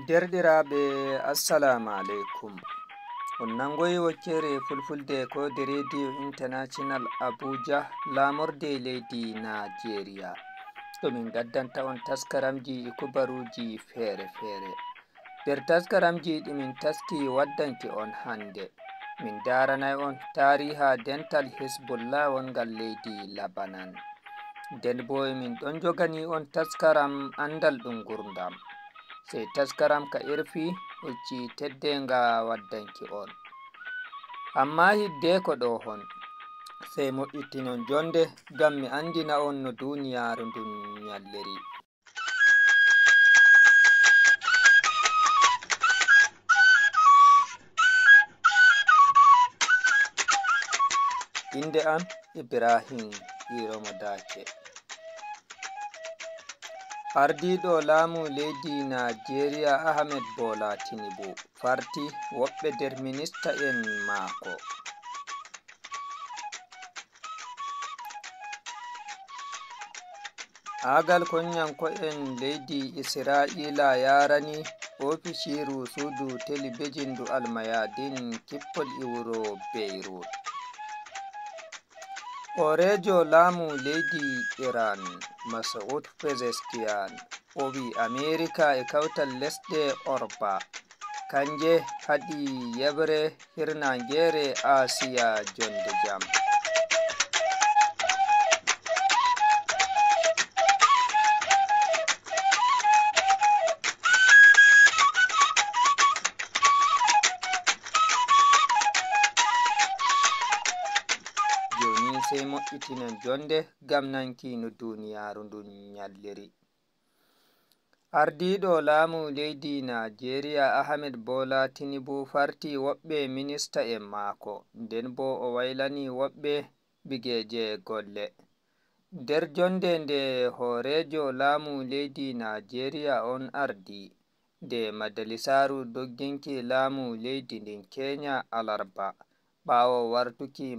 Derɗiraaɓe assalamu alaikum. On nangoyi wakkere fulfulde ko de Radio International Abuja lamorde leydi Nigeria. To min gaddanta on taskaramji kubaruji fere-fere. Der taskaramji ɗi min taski waddanki on hande. Min daranay on tariha dental Hezbollah wongal leydi Labanan. Den bo min ɗon jogani on taskaram andal ɗum gurdam. Sai taskaram ka irfi ucci teddenga waddanki on. Amma hidde ko ɗo hon sai moƴƴitinon jonde ngam mi andina on no duniyaru ndun yalliri. Inde am Ibrahim Iromo Dake. Ardiɗo laamu leydi Nigeria Ahmed Bola Tinubu farti woɓɓe nder minista en maako. Agal konyanko'en leydi Isra'ila yarani ofishiru suudu telebijin du Almayadin kippol e wuro Beirut. Orejo laamu leydi Iran Masoud Pezeshkian o wi Amerika e kawtal lesɗe Orba kanje haɗi yebre hirnangere Asiya jonde jam. Sai moƴƴitinen jonde gam nanki no duniyaru ndun yalliri. Ardiɗo laamu leydi Nigeria Ahmed Bola Tinubu farti woɓɓe minista en maako nden bo o waylani woɓɓe bigeje golle. Nder jonde nde horejo laamu leydi Nigeria on ardi nde majalisaru dogginki laamu leydi ndin Kenya alarba ɓawo wartuki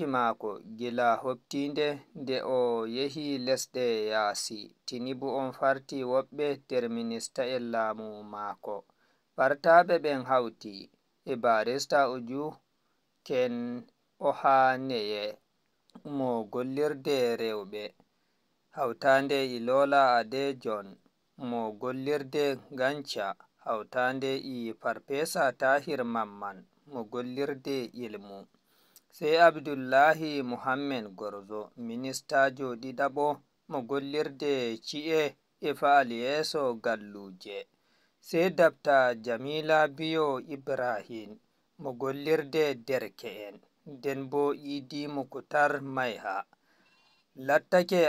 maako gila hoɓtinde nde o yehi lesɗe yaasi. Tinubu on farti woɓɓe nder minista en laamu maako. Fartaɓe ɓen hauti e barista Uju Ken Ohaneye mo gollirde rewɓe, hautande e Lola Adejon mo gollirde Gancha, hautande e Farfesa Tahir Mamman mo gollirde ilmu. Sai Abdullahi Muhammed Gorzo ministajo ɗiɗaɓo mo gollirde ci'e e fa'al yeso galluje. Sai Dabta Jamila Biyo Ibrahim mo gollirde derke'en. Nden bo Idi Mukutar Maiha lattake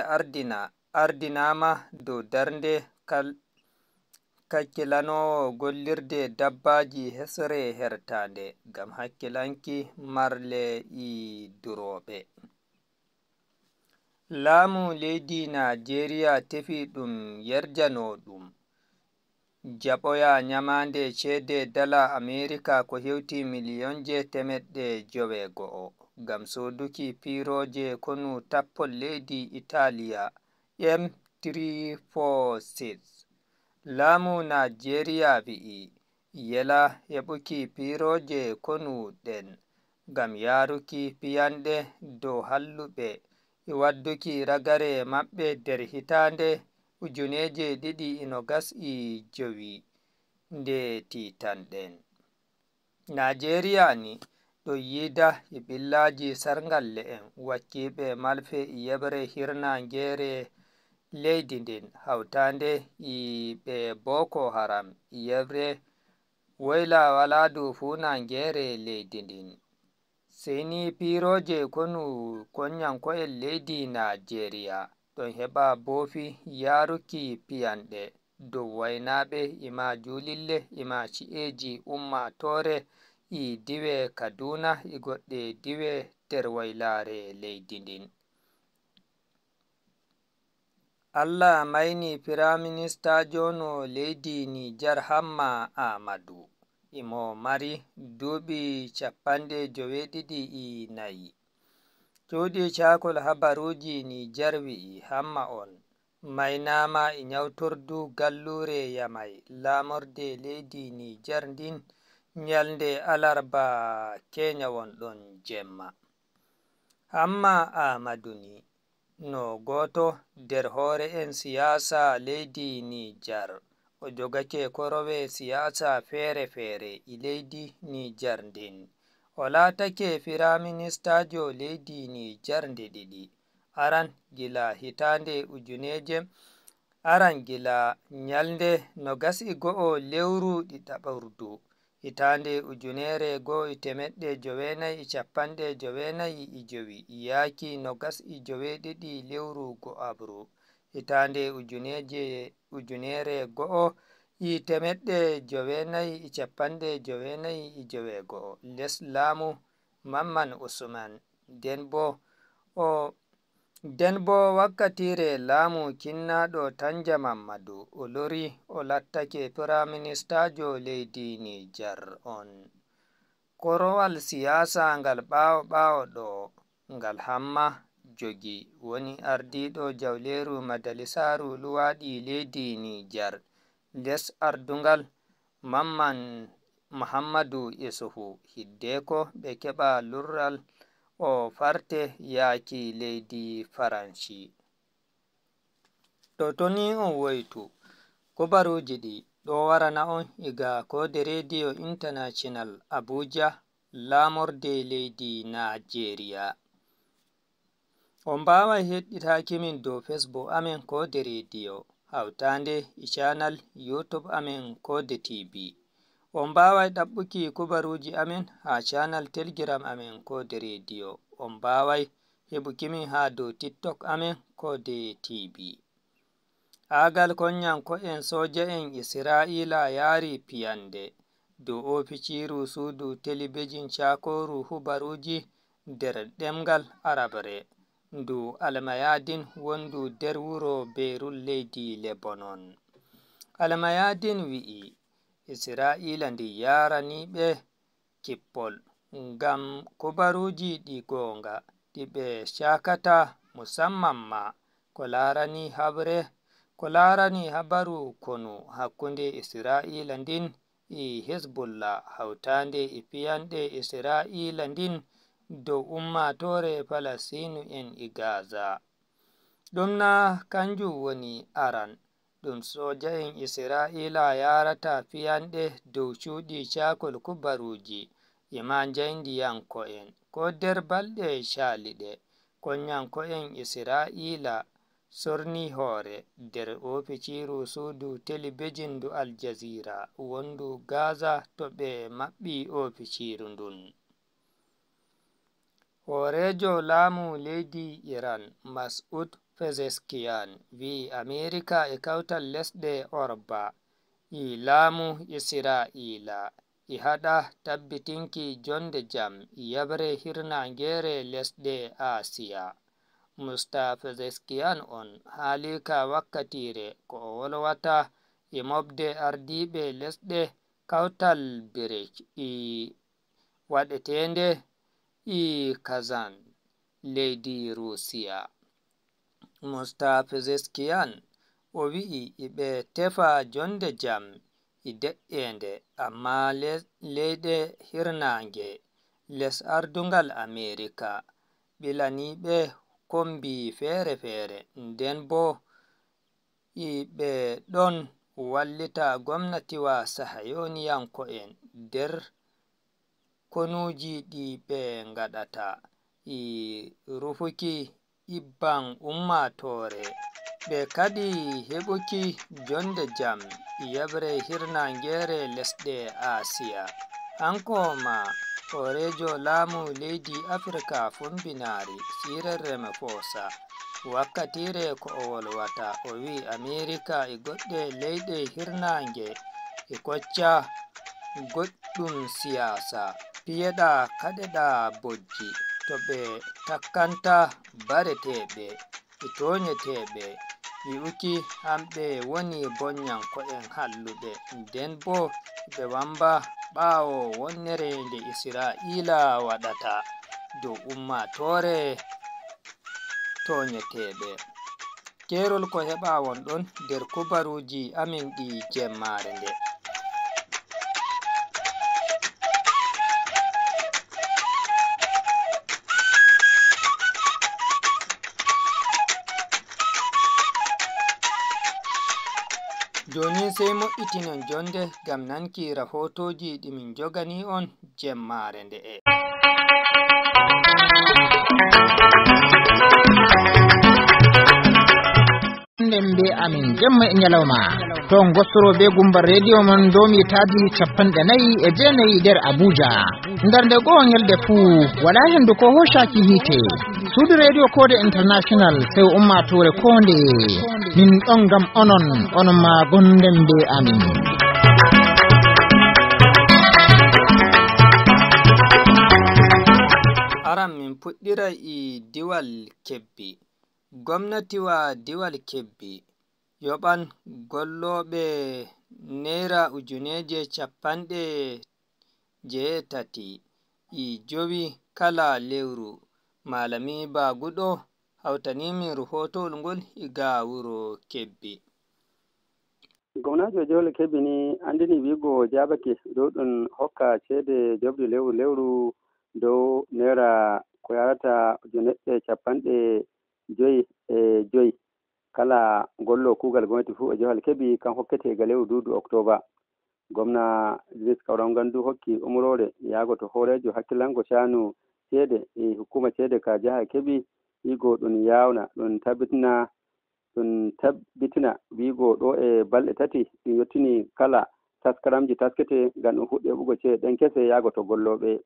ardinama dow darnde kakkilanowo gollirde dabbaji hesre hertande gam hakkilanki marle e duroɓe. Laamu leydi Nigeria tefi ɗum yerjano ɗum jaɓoya nyamande cede dala Amerika ko hewti miliyonje temeɗɗe 90 gam soduki piroje konu tappol leydi Italiya M346. Laamu Nigeria wi'i yela heɓuki piroje konu ɗen gam yaruki piyanɗe dow halluɓe e wadduki ragare maɓɓe nder hitande 2025 nde titanɗen. Nigeria ni ɗo yida e ɓillaji sargalle en wakkiɓe malfe e yebre hirnangere leydi ndin hautande e ɓe Boko Haram e yebre woyla waladu funangere leydi ndin. Seni piroje konu konyanko'en leydi Nigeria ɗon heɓa bofi yaruki piyanɗe dow wainaɓe ima julille ima ci'eji ummatore e diwe Kaduna e goɗɗe diwe nder waylare leydi ndin. Allah maini Firaministajo no leydi Nijar Hamma Ahmadu imo mari duuɓi 94. Cuuɗi cakol habaruji Nijar wi'i Hamma on mainama e nyawtordu gallure yamai lamorde leydi Niger ndin nyalde alarba Kenya wonɗon jemma. Hamma Ahmadu ni no goto nder hore en siyasa leydi Niger o jogake korowe siyasa fere-fere e leydi Niger ndin. O latake firaministajo leydi Niger nde ɗiɗi. Aran gila nyalde no gasi go'o lewru ɗiɗaɓurdu hitande 1995 yaki no gasi joweɗiɗi lewru go'abru hitande 1991 les lamu Mamman Usman den bo wakkatire laamu kinnaɗo Tanja Mamadu o lori o lattake firaministajo leydi Niger on. Korowal siyasa ngal ɓawo ɗo ngal Hamma jogi woni ardiɗo jawleru majalisaru luwaɗi leydi Niger les ardungal Mamman Muhammadu Isuhu hiddeko ɓe keɓa lurral o farte yaki leydi Faransi. Toni on woytu kubaruji ɗi ɗo warana on iga kode Radio International Abuja lamorde leydi Nigeria. On mbawai heɗitaki min dow Facebook amen kode radio hautande e channel YouTube amen kode TV. On mbawai ɗaɓɓuki kubaruji amen ha channel Telegram amen kode radio. On mbawai heɓuki min ha dow TikTok amen kode TV. Agal konyanko en soja en Isra'ila yari piyande dow oficiru sudu telebijin cakoru hubaruji nder ɗemgal Arabre ndu Almayadin wondu nder wuro Beirut leydi Lebanon. Almayadin wi'i Isra'ila ndi yarani ɓe kippol ngam kubaruji ɗi gonga ɗi ɓe cakata musamman ma ko larani habaru konu hakkunde Isra'ila ndin e Hezbollah hautande e piyanɗe Isra'ila ndin dow ummatore Falasinu en e Gaza. Ɗum na kanjum woni aran ɗum soja en Isra'ila yarata piyanɗe dow cuuɗi cakol kubaruji ema jaindiyanko'en ko nder balɗe caliɗe konyanko'en Isra'ila sorni hore nder oficiru sudu telebijin ndu Al Jazeera wondu Gaza to ɓe maɓɓi oficiru ndun. Horejo laamu leydi Iran Mas'ud Pezeshkian wi'i Amerika e kautal lesɗe Orba e laamu Isra'ila e haɗa tabbitinki jonde jam yabre hirnangere lesɗe Asiya. Mr. Pezeshkian on halika wakkatire ko o wolwata e mobde ardiɓe lesɗe kautal BRIC e waɗetende e Kazan leydi Rusiya. Mr. Pezeshkian o wi'i ɓe tefa jonde jam e de'ende amma leyɗe hirnange les ardungal Amerika bilani ɓe kombi fere-fere nden bo ɓe ɗon wallita gwamnatiwa sahayoniyanko'en nder konuji ɗi ɓe ngaɗata e rufuki ibban ummatore ɓe kadi heɓuki jonde jam yabre hirnangere lesɗe Asiya. Hanko ma horejo laamu leydi Afrika fombinari Cyril Ramaphosa wakkatire ko o wolwata o wi Amerika e goɗɗe leyɗe hirnange e kocca goɗɗum siyasa piyeɗa kaɗeɗa bojji to ɓe takkanta bareteɓe e tonyeteɓe wi'uki hamɓe woni bonyanko'en halluɓe nden bo ɓe wamba ɓawo wonnere nde Isra'ila waɗata dow ummatore tonyeteɓe. kerol ko heɓawon ɗon nder kubaruji amin ɗi jemmare nde. Joni sey moƴƴitinen jonde gam nanki rahotoji ɗimin jogani on jemmare nde'e. Be amin jemma e nyalawma ton gossoro be gumbar radio mon domi taadi 49 nder Abuja ndarde go'onyelde fuu wala hendu ko hoshaki hite suudu radio Kode International sai ummatore konde min ɗon gam onon ma gonden be amin. Aran min puɗɗira diwal Kebbi. Gwamnatiwa diwal Kebbi yoɓan golloɓe naira 1,850 kala lewru. Malami Bagudo hawtanimi rahotowl ngol iga wuro Kebbi. Gwamnati jihar Kebbi ni andini wigo jabake dow ɗum hokka ceede jobdi lewru dow naira ko yarata 1,850 kala gollo kugal gwamnati fu e jihar Kebbi kan hokkete ga lewru dudu Oktoba. Gwamna Idris Kauran Gandu hokki umrore yago to horejo hakkilango shanu ceede e hukuma ceede ka jihar Kebbi wigo ɗum yawna ɗum tabbitina wigo ɗo e balɗe tati ɗum yettini kala taskaramji taskete ngam ɗum fuɗɗe ɓugo ceede ɗen kese yago to golloɓe.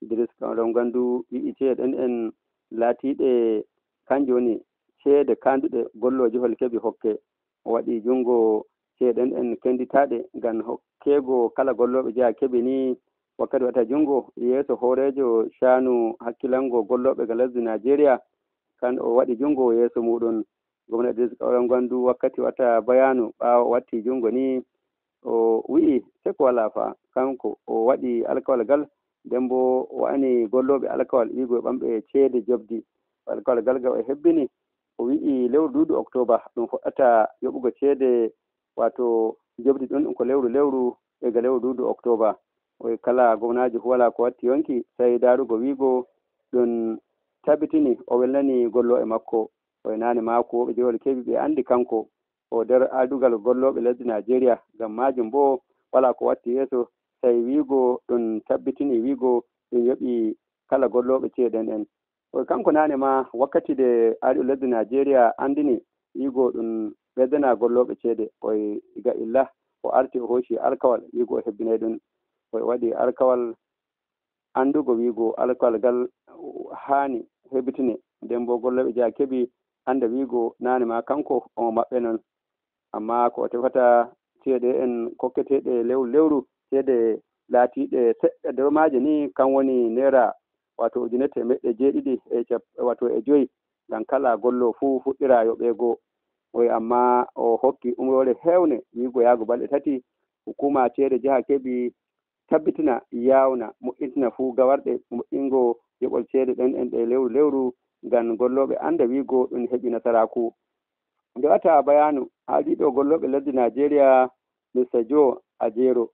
Idris Kauran Gandu wi'i ceede ɗen en laatiɗe kanjum woni ceede kanduɗe gollo jihol Kebbi hokke. O waɗi jungo ceeɗen en kenditaɗe ngam hokkego kala golloɓe jiha Kebbi ni wakkati wata jungo yeeso horejo shanu hakkilango golloɓe ga lesdi Nigeria kan o waɗi jungo yeeso muɗum. Gwamnati Idris Kauran Gandu wakkati wata bayanu ɓawo watti jungo ni o wi'i seko wala fa kanko o waɗi alkawal gal nden bo o wani golloɓe alkawal wigo ɓamɓe ceede jobdi alkawal gal ga o hebbini o wi'i lewru dudu Oktoba ɗum foɗɗata yoɓugo ceede wato jobdi ɗum ko lewru e ga lewru dudu Oktoba. O kala gwamnaji wala ko watti yonki sai darugo wigo ɗum tabitini o welnani gollo e makko o nane mako ɓe jihol Kebbi ɓe andi kanko o nder adugal golloɓe lesdi Nigeria ngam majum bo wala ko watti yeeso sai wigo ɗum tabbitini wigo ɗum yoɓi kala golloɓe ceeɗen en. O kanko nane ma wakkati de ari lesdi Nigeria andini wigo ɗum ɓeddana golloɓe ceede o ga illa o arti o hoshi alkawal wigo o hebbinay ɗum o waɗi alkawal andugo wigo alkawal gal hani hebbitine nden bo golloɓe jiha Kebbi anda wigo nane ma kanko o maɓɓe non amma ko tefata ceede en kokketeɗe lewru ceede laatiɗe seɗɗa dow maje ni kan woni naira wato 1,750 ngam kala gollo fu fuɗɗira yoɓego oy amma o hokki umrore hewne wigo yago balɗe tati hukuma ceede jiha Kebbi tabbitina yawna moƴƴintina fu gawarɗe moƴƴingo yoɓol ceede ɗen en ɗe lewru ngam golloɓe anda wigo ɗum heɓi nasaraku. Nde wata bayanu haaliɗo golloɓe lesdi Nigeria Mr. Joe Ajero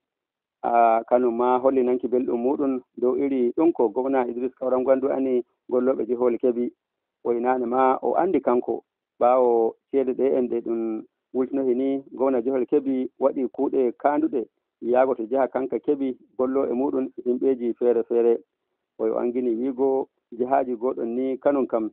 kanum ma holli nanki belɗum muɗum dow iri ɗum ko gwamna Idris Kauran Gandu ani golloɓe jihol Kebbi oynane ma o andi kanko ɓawo ceede ɗe en ɗe ɗum wultinohi ni gwamna jihol Kebbi waɗi kuuɗe kanduɗe yago to jiha kanka Kebbi gollo e muɗum himɓeji feere o angini wigo jihaji goɗon ni kanum kam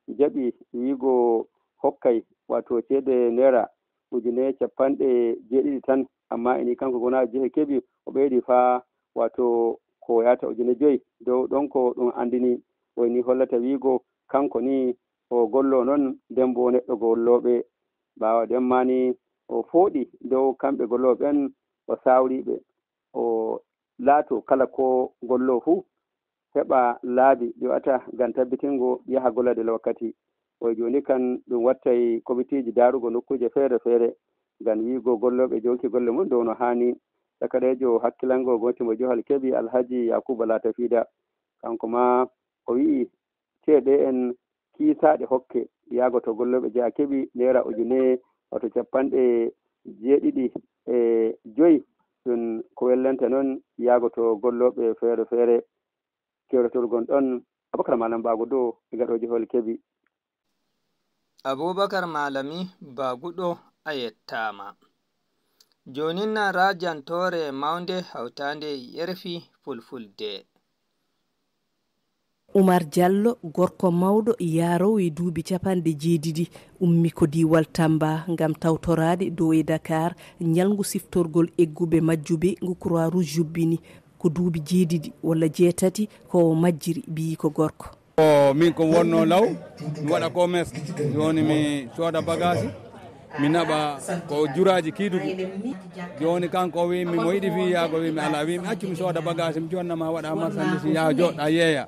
jaɓi wigo hokkay wato ceede naira 1,850 tan amma ini kanko gona jiha Kebbi o ɓeydi fa wato ko yata 5,000 dow ɗon ko ɗum andini woni hollata wigo kanko ni o gollo non nden bo neɗɗo golloɓe ɓawa den mani o fooɗi dow kamɓe golloɓe ɓen o sawriɓe o laato kala ko gollo fu heɓa laabi ɗi wata ngam tabbitingo yaha gollade wakkati o joni kan ɗum wattay komitiji darugo nokkuje feere ngam wigo golloɓe jonki golle mum dow no hani sakarejo hakkilango gonti mo jihol Kebbi Alhaji Yakuba Latafida kanko ma o wi'i ceeɗe en kiisaɗe hokke yaago to golloɓe jeya keɓi naira ujune wato 75 ɗum ko wellente noon yaago to golloɓe feere feere kewretolgon ɗon Aboubacar Malam Bagudo e gaɗoji hol keɓi. Aboubacar Malami Bagudo a yettama. Joni na rajantore maunde hawtande yerfi fulfulde. Oumar Diallo gorko mawɗo yarowo e duuɓi 70 ummi ko diwal Tamba ngam tawtorade dow e Dakar ñalngu siftorgol egguɓe majjuɓe ngu Croix Rouge jubbini ko duuɓi 7 walla 8 ko majjiri bii ko gorko. Min ko wonno law mi waɗa commerce joni mi sooda bagage mi naɓa ko juraji kiidugu joni kanko wimi mo yiɗi fi yaago wimi ala wimi accu mi sooda bagage mi jonnama waɗa marchandise yaa joɗɗa yeeya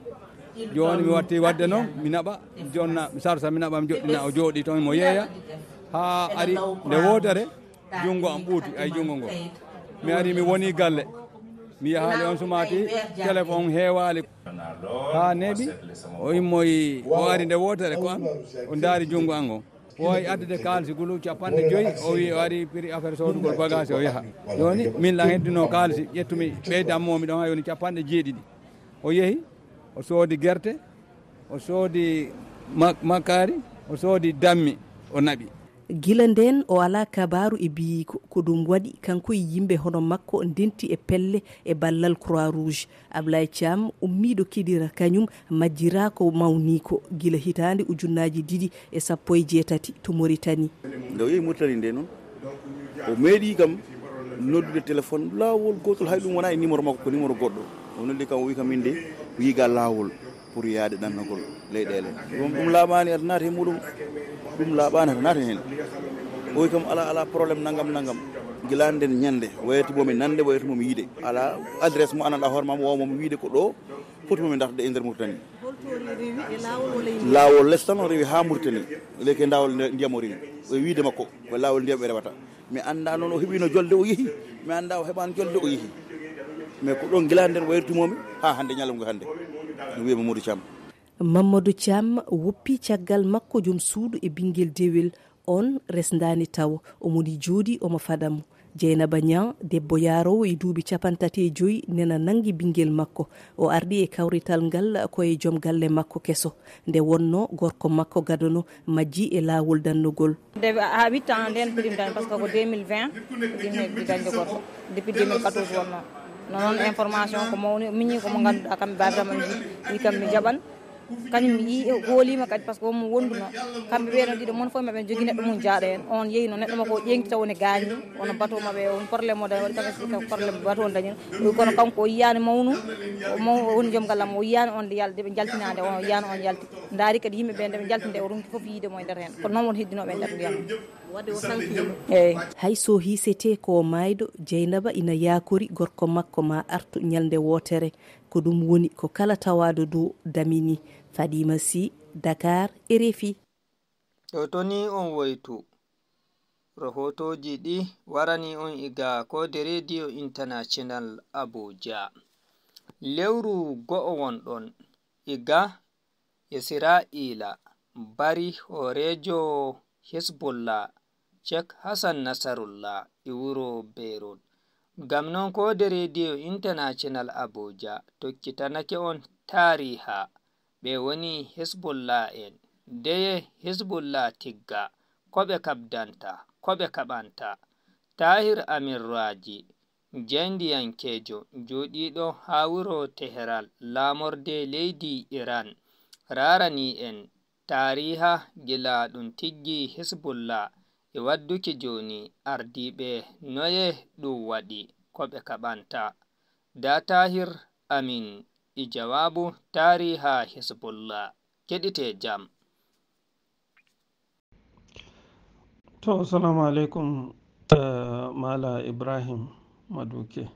joni mi watti wadde noon mi naɓa jonna mi sarsa mi naɓa mi joɗɗina o jooɗi toon mo yeeya ha ari nde wotere jungo am ɓuuti ay jungo ngo mi ari mi woni galle mi yahaali on sumati téléphone heewali ha neeɓi o immoyi o ari nde wotere ko am o daari jungo an o woy addede kaalisi gulu 50 o wi o ari prix affaire sodugol bagage o yaha joni min la heddino kaalisi ƴettumi ɓeydammomi ɗon ha yoni 70 o yeehi o soodi gerte o soodi makkari o soodi dammi o naɓi. Gila nden o ala kabaru e biyiko ko ɗum waɗi kanko e yimɓe hono makko ndenti e pelle e ballal Croix Rouge. Ablaye Thiam ummiɗo Kidira kañum majjira ko mawni ko gila hitande 2018 to Mauritanie. Nde o yehi Mauritanie nde noon o meeɗi kam noddude téléphone laawol gotol hay ɗum wona e numéro makko ko numéro goɗɗo o noddi kam o wi kam min de wiiga laawol pour yaade ɗannagol leyɗele ɗum laaɓani ata naati e muɗum ɗum laaɓani ata naati hen o wi kam ala probléme nangam gilande nden ñande wayatimomi nande wayatimomi yiide ala adresse mo ananɗa hoore ma mo wawmomi wiide ko ɗo fotimomi dartade e nder Mauritanie laawol less tan o rewi ha Mauritanie leke ndawol ndiyam o rewi o wiide makko ko laawol ndiyam ɓe rewata mi anda noon o heeɓino jolde o yeehi mi anda o heɓani jolde o yeehi mais ko ɗon gilande nden wayatimomi ha hande ñalawgo hande no wiya Mamadou Thiam. Mamadou Thiam woppi caggal makko joom suudu e ɓinguel dewel on resdani taw omoni jooɗi omo fadamo. Dieynaba Niang debbo yarowo e duuɓi 35 nena nangi ɓinguel makko o ardi e kawrital ngal koye joom galle makko keso nde wonno gorko makko gadano majji e laawol dannugol. Ha 8 ans nden prime dan par ce que ko 2020 ɗin heddi dañde gorko depuis 2014 wonno noon information ko mawni miñi komo ganduɗa kamɓe babiramen wi kam mi jaɓan kañum mi yi hoolima kadi par ce que womo wonduno kamɓe ɓeeno ɗiɗo moon fof maɓe jogui neɗɗo mum jaaɗo hen on yeehi no neɗɗo makko ƴeŋti taw ne gañi wono bateau maɓe on probléme o dañi waɗi kam expliqué probléme bateau dañi kono kanko o yiyani mawnu woni joom gallam o yiyani on nde yalde ɓe jaltinade on o yiyani on yalti daari kadi yimɓeɓe nde ɓe jaltinde o runki foof yiidemo e nder hen kono noon won heddinoɓe nder ndiyam eyyi hay so hisete ko maydo Dieynaba ina yakori gorko makko ma artu ñalde wotere ko ɗum woni ko kala tawado dow damini. Fadima Sy, Dakar, RFI. Toni on woytu rahotoji ɗi warani on iga kode radio international Abuja. Lewru go'o wonɗon iga Israila bari horejo Hezbollah Sheikh Hassan Nasrallah e wuro Beirut. Ngam non kode radio international Abuja tokkitanake on tariha ɓe woni Hezbollah en deye Hezbollah tigga koɓe kabdanta koɓe kaɓanta. Tahir Amin Raji jendiyankejo joɗiɗo ha wuro Tehran lamorde leydi Iran rarani en tariha gila ɗum tiggi Hezbollah e wadduki joni ardiɓe noye ɗum waɗi koɓe kaɓanta. Da Tahir Amin e jawabu tariha Hezbollah keɗite jam. To assalamu alaikum Mala Ibrahim Maduke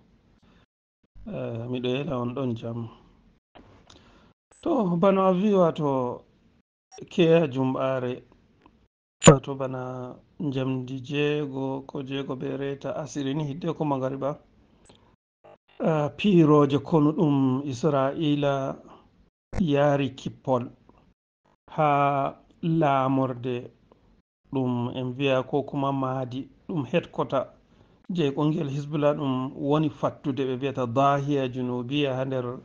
miɗo yela on ɗon jam. To bano a wi wato keya jumɓare wato bana jamdi 6 ko 6 be reta asiri ni hidde ko magariba piiroje konu ɗum Israila yaari kippol ha laamorde ɗum en wiya ko kuma maadi ɗum headquarter je ƙungel hisbullah ɗum woni fattude ɓe wiyata dahiya junubiya ha nder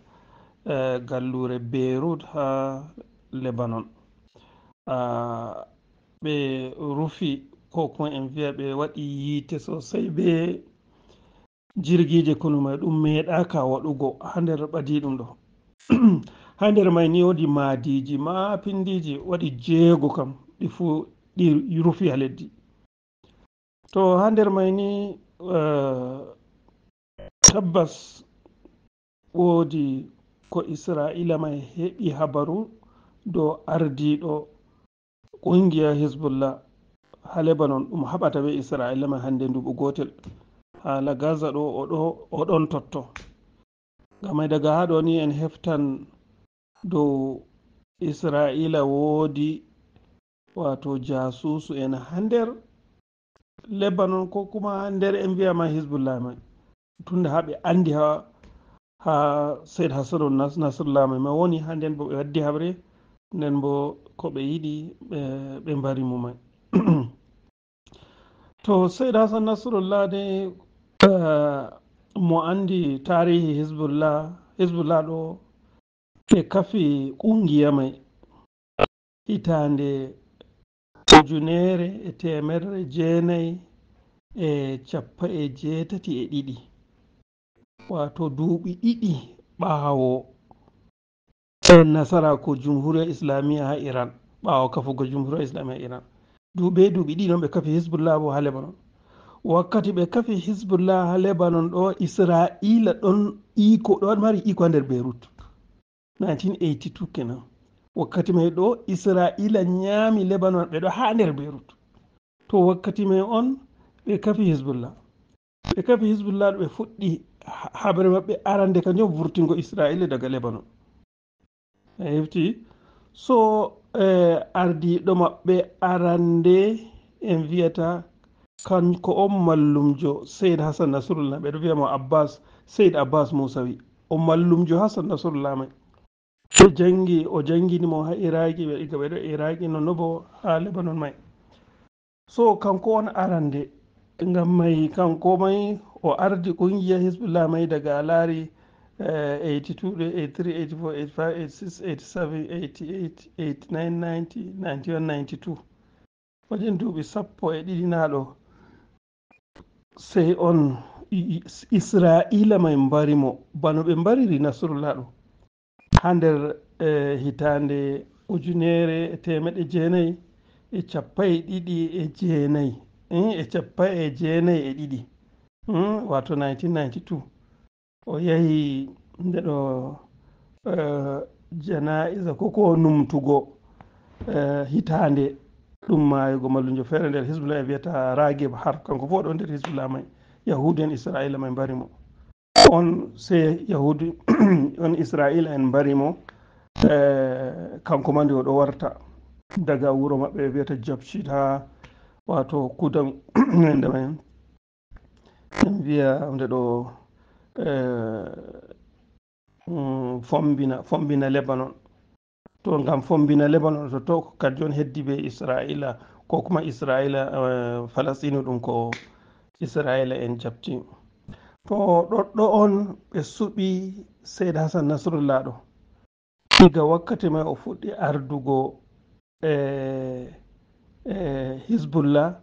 gallure beirut ha lebanon. Ɓe rufi ko kuma en wiya ɓe waɗi yiite sosai be jirgije kono may ɗum meeɗaka waɗugo ha nder ɓadiɗum ɗo ha nder may ni wodi maadiji ma pindiji waɗi 6 kam ɗi fu ɗi rufi ha leddi. To ha nder may ni tabbas woodi ko israila may heɓi habaru dow ardiɗo ƙungiya hizbullah ha lebanon ɗum haɓata be israila may hande nduɓu gotel hala gaza ɗo oɗon totto. Gamay daga ha ɗo ni en heftan dow israila woodi wato jasusu en ha nder lebanon ko kuma ha nder en wiyama hizbullah may tunda ha ɓe andi ha said hasanul nasrullah may ma woni ha nden bo ɓe waddi habre nden bo ko ɓe yiɗi ɓe mbari mo may to said hasan nasrullah de mo andi tarihi hizbullah ɗo ɓe kafi ƙungiya may hitande 1982 wato duuɓi 2 ɓaawo nasara ko jumhuriya islamiyya ha iran ɓaawo kafugo jumhuriya islamiyya ha iran duuɓi 2 ɗon ɓe kafi hizbullah bo ha lebanon. Wakkati ɓe kafi hizbullah ha lebanon ɗo israila ɗon mari iko ha nder beirut 1982 kenan. Wakkati may ɗo israila ñaami lebanon ɓe ɗo ha nder beirut. To wakkati may on ɓe kafi hizbullah ɗo ɓe fuɗɗi habre maɓɓe arande kanjum vurtingo israila daga lebanon a hefti. So ardiɗo maɓɓe arande en wiyata kanko on mallumjo said hasan nasrullah ɓe ɗo wiyamo said abbas musawi o mallumjo hasan nasrullah may o jangini ha iraki ɓe ɗo iraki nonno bo ha lebanon may. So kanko on arande ngam may kanko may o ardi ƙungiya hizbullah may daga laari 82 83 84 85 86 87 88 89 90 91 92 wajen duuɓi 12 naɗo sey on israila may mbari mo bano ɓe mbariri nasrullah ɗo ha nder hitande 1992 wato 1992 o yahi ndeɗo janaiza koko numtugo hitande ɗum mayugo mallumjo feere nder hizbullah e wiyata ragib har kanko fo ɗo nder hizbullah may yahudu en israila may mbari mo on se yahudu on israila en mbari mo kanko mandi o ɗo warta daga wuro maɓɓe wiyata jabshid ha wato kudan nde may en wiya nde ɗo fombina lebanon. To ngam fombina lebanon to kadi on heddi be israila ko kuma israila falastinu ɗum ko israila en jabti. To ɗoɗɗo on ɓe suɓi said hasan nasrullah ɗo diga wakkati may o fuɗɗi ardugo hizbullah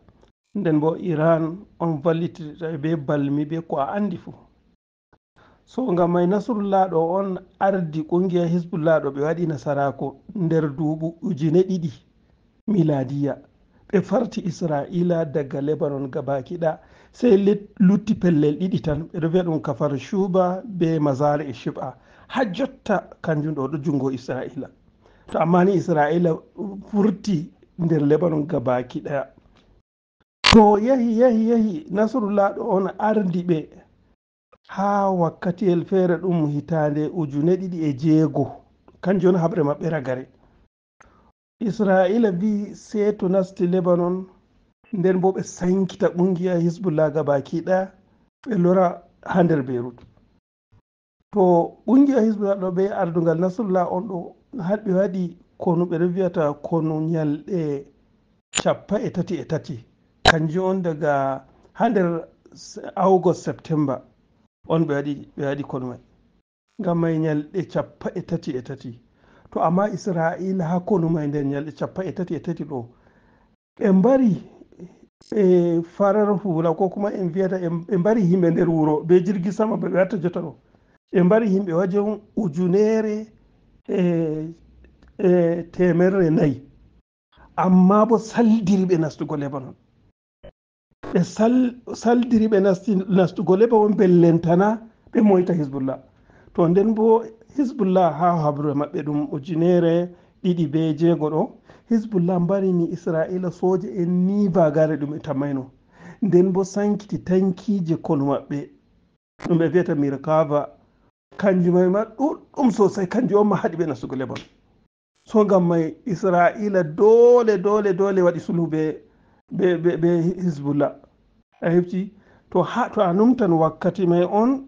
nden bo iran on vallitita be balmi be ko a andi fuu. So ngam may nasrullah ɗo on ardi ƙungiya hizbullah ɗo ɓe waɗi nasarako nder duuɓu 2000 miladiya ɓe farti israila daga lebanon gabaki ɗaya sey lutti pellel 2 tan ɓe ɗo wiya ɗum kafar shuba be mazar e shib'a ha jotta kanjum ɗo jungo israila. To amma ni israila furti nder lebanon gabaki ɗaya. To yahi nasrullah ɗo on ardi ɓe ha wakkatiyel feere ɗum hitande 2006 kanjum on haɓre maɓɓe ragare. Israila bi sei to nasti lebanon nden bo ɓe sankita ƙungiya hizbullah gabaki ɗaya ɓe lora ha nder beirut. To ƙungiya hizbullah ɗo ɓe ardungal nasrullah on ɗo ɓe waɗi konu ɓe viyata konu nyalɗe 33 kanjum on daga ha nder August September on ɓe waɗi konu mai ngam mai nyalɗe 33 to amma Israila ha konu mai nder nyalɗe 33 ɗo ɓe mbari farar hula ko kuma en viyata ɓe mbari himɓe nder wuro be jirgi sama ɓe watta jotta ɗo ɓe mbari himɓe wajen 1,400 amma bo saldiri ɓe nastugo Lebanon ɓe saldiri ɓe nastugo Lebanon bellentana ɓe moyta Hizbullah to nden bo Hizbullah ha habre maɓɓe ɗum 2006 ɗo Hizbullah mbarini Israila soja en ni bagare ɗum e tammayno nden bo sankiti tankije konu maɓɓe ɗum ɓe wiyata Mirkava kanjum mai ma ɗuɗɗum sosai kanjum on ma haɗi ɓe nastugo Lebanon so ngam mai Israila dole waɗi sulhu be Hizbullah a hefti to a numtan wakkati mai on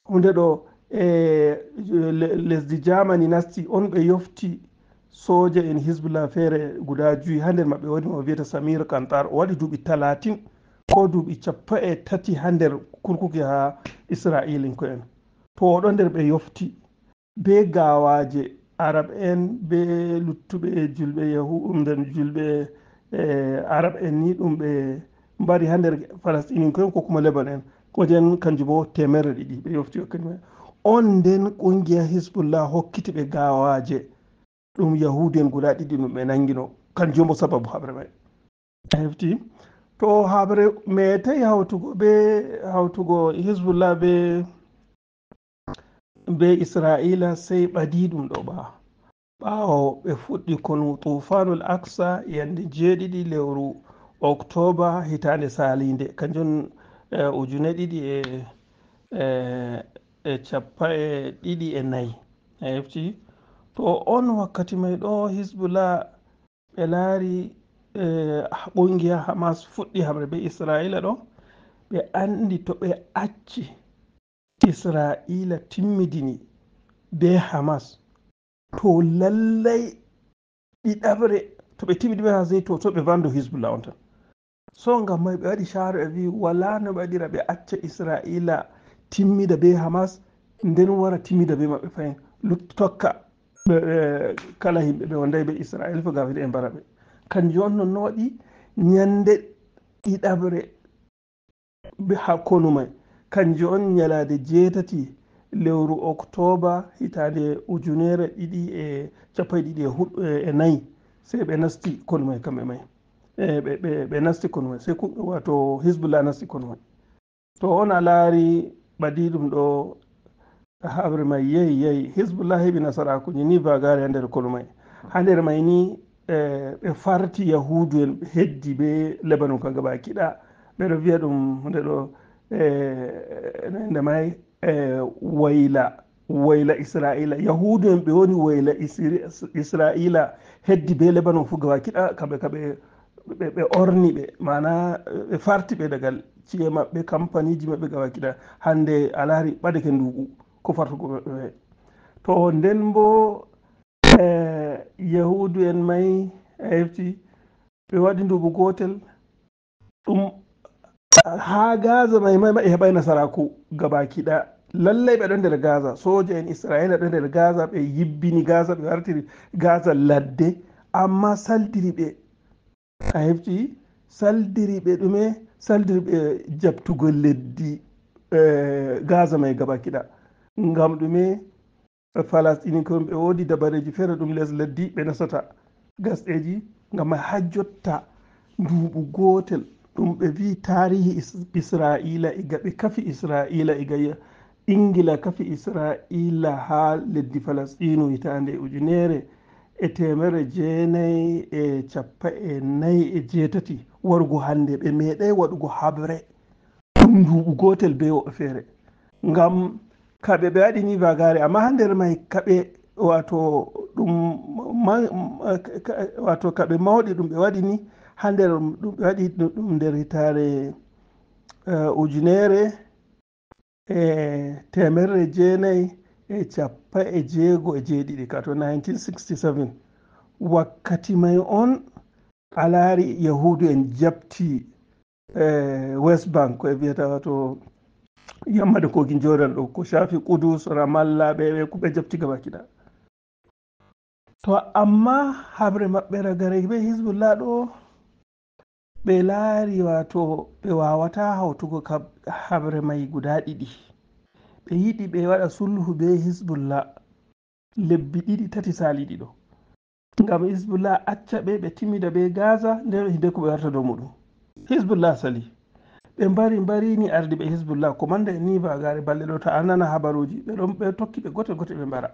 hunde ɗo lesdi Germany nasti on ɓe yofti soja en Hizbullah feere guda 5 ha nder maɓɓe woni mo wiyata Samir Kantar o waɗi duuɓi 30 ko duuɓi 30 ha nder kurkuki ha Israilin ko en to oɗo nder ɓe yofti be gawaje Arab en be luttuɓe julɓe Arab en ni ɗum ɓe mbari ha nder Palestine ko kuma Lebanon wajen kanjum bo 200 ɓe yofti kanjum on nden kungiya Hizbullah hokkiti ɓe gawaje ɗum Yahudien guda 2 ɗum ɓe nangino kanjum bo sababu habre mai hefti to habre metai hawtugo Hizbullah be Israila sai ɓadi ɗum ɗo ɓawo ɓe fuɗɗi konu tufanul Aqsa yande 7 lewru October hitande salinde kanjum 2024 hefti to on wakkati mai ɗo Hizbullah ɓe laari ƙungiya Hamas fuɗɗi habre be Israila ɗo ɓe andi to ɓe acci Israila timmidini be Hamas to lallai ɗiɗaɓre to ɓe timmidi be Hamas to ɓe vandu Hizbullah on tan so ngam mai ɓe waɗi shawara ɓe wi wala no ɓe waɗira ɓe acca Israila timmida be Hamas nden wara timmida be maɓɓe fayin tokka kala himɓe ɓe wonday be Israila fo gam e mbara ɓe kanjum on non waɗi nyande ɗiɗaɓre be ha konu mai kanjum on nyalade 8 lewru October hitande 2024 sai ɓe nasti konu mai kamɓe mai ɓe nasti konu mai sai wato Hizbullah nasti konu mai to on a laari ɓadi ɗum ɗo habre mai yehi Hizbullah heɓi nasarakuji ni bagare ha nder konu mai ha nder mai ni ɓe farti Yahudu en heddi be Lebanon ka gaba kiɗa ɓeɗo wiya ɗum hunde ɗo nde mai wayla Israila Yahudu en ɓe woni wayla Israila heddi be Lebanon fu gaba kiɗa kaɓe orni ɓe mana ɓe farti ɓe daga ci'e maɓɓe kampaniji maɓɓe gaba kiɗa hande a laari ɓadake nduɓu ko fartugo maɓɓe to nden bo Yahudu en mai hefti ɓe waɗi nduɓu gotel ɗum ha Gaza mai ɓe heɓai nasaraku gaba kiɗa lallai ɓe ɗon nder Gaza soja en Israila ɗon nder Gaza ɓe yibbini Gaza ɓe wartiri Gaza ladde amma saldiri ɓe a hefti saldiri ɓe ɗume saldiri ɓe jabtugo leddi Gaza mai gaba kiɗa ngam ɗume Palestine ko ɓe wodi dabareji feere ɗum les leddi ɓe nasata gasɗeji ngam ha jotta nduɓu gotel ɗum ɓe vi tarihi Israila iga ɓe kafi Israila iga Ingila kafi Israila ha leddi Palestine hitande 1948 wargo hande ɓe meɗai waɗugo habre ɗum nduɓu gotel be woɓɓe feere ngam kaɓe ɓe waɗi ni vagare amma ha nder mai kaɓe wato kaɓe mawɗi ɗum ɓe waɗi ni ha nder ɗum ɓe waɗi ɗum nder hitare 1949 1967 ka to 1967 wakkati may on a laari yahudu en jabti west bank ko e wiyata wato yammade kogi jordan ɗo ko shafi kudus ramallah ɓe ko ɓe jabti gabakiɗa. To amma habre maɓɓe ragare ɓe hizbullah ɗo ɓe laari wato ɓe wawata hawtugo habre may guda ɗiɗi. ɓe yiɗi ɓe waɗa sulhu be hizbullah lebbi 2-3 saliɗi ɗo ngam hizbullah acca ɓe timida ɓe gaza nden hide ko ɓe warta dow muɗum. hizbullah sali ɓe mbarini ardi ɓe hizbullah komanda e ni bagare balɗe ɗo ta a nana habaruji ɓe tokki ɓe gote ɓe mbara.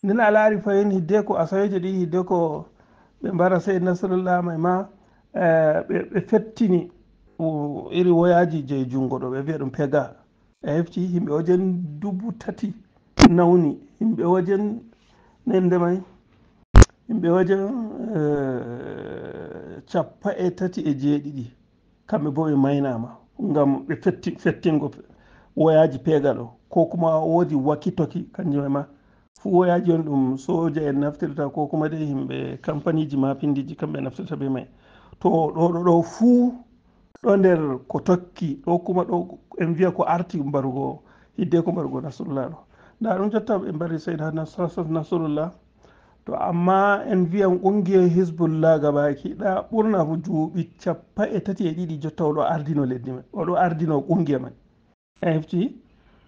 nden a laari fayin hidde ko asaweje ɗi hidde ko ɓe mbara sey nasrullah may ma ɓe fettini iri woyaji je jungo ɗo ɓe wiya ɗum pega a hefti himɓe wajen 3,000 nawni himɓe wajen nende may himɓe wajen 37 kamɓe bo ɓe maynama ngam ɓe fettingo woyaji pega ɗo ko kuma woodi wakitoki kanjum ma fu woyaji on ɗum soja en naftirta ko kuma de himɓe kampaniji mapindiji kamɓe naftirta be may. To ɗo fuu ɗo nder ko tokki ɗo kuma ɗo en wiya ko arti mbarugo hidde ko mbarugo nasrullah ɗo nda ɗum jotta ɓe mbari seyda nasrullah. To amma en wiyan ƙungiyar hizbullah gabaki ɗaya ɓurna fu duuɓi 32 jotta oɗo ardino leddi may oɗo ardino ƙungiya may a hefti.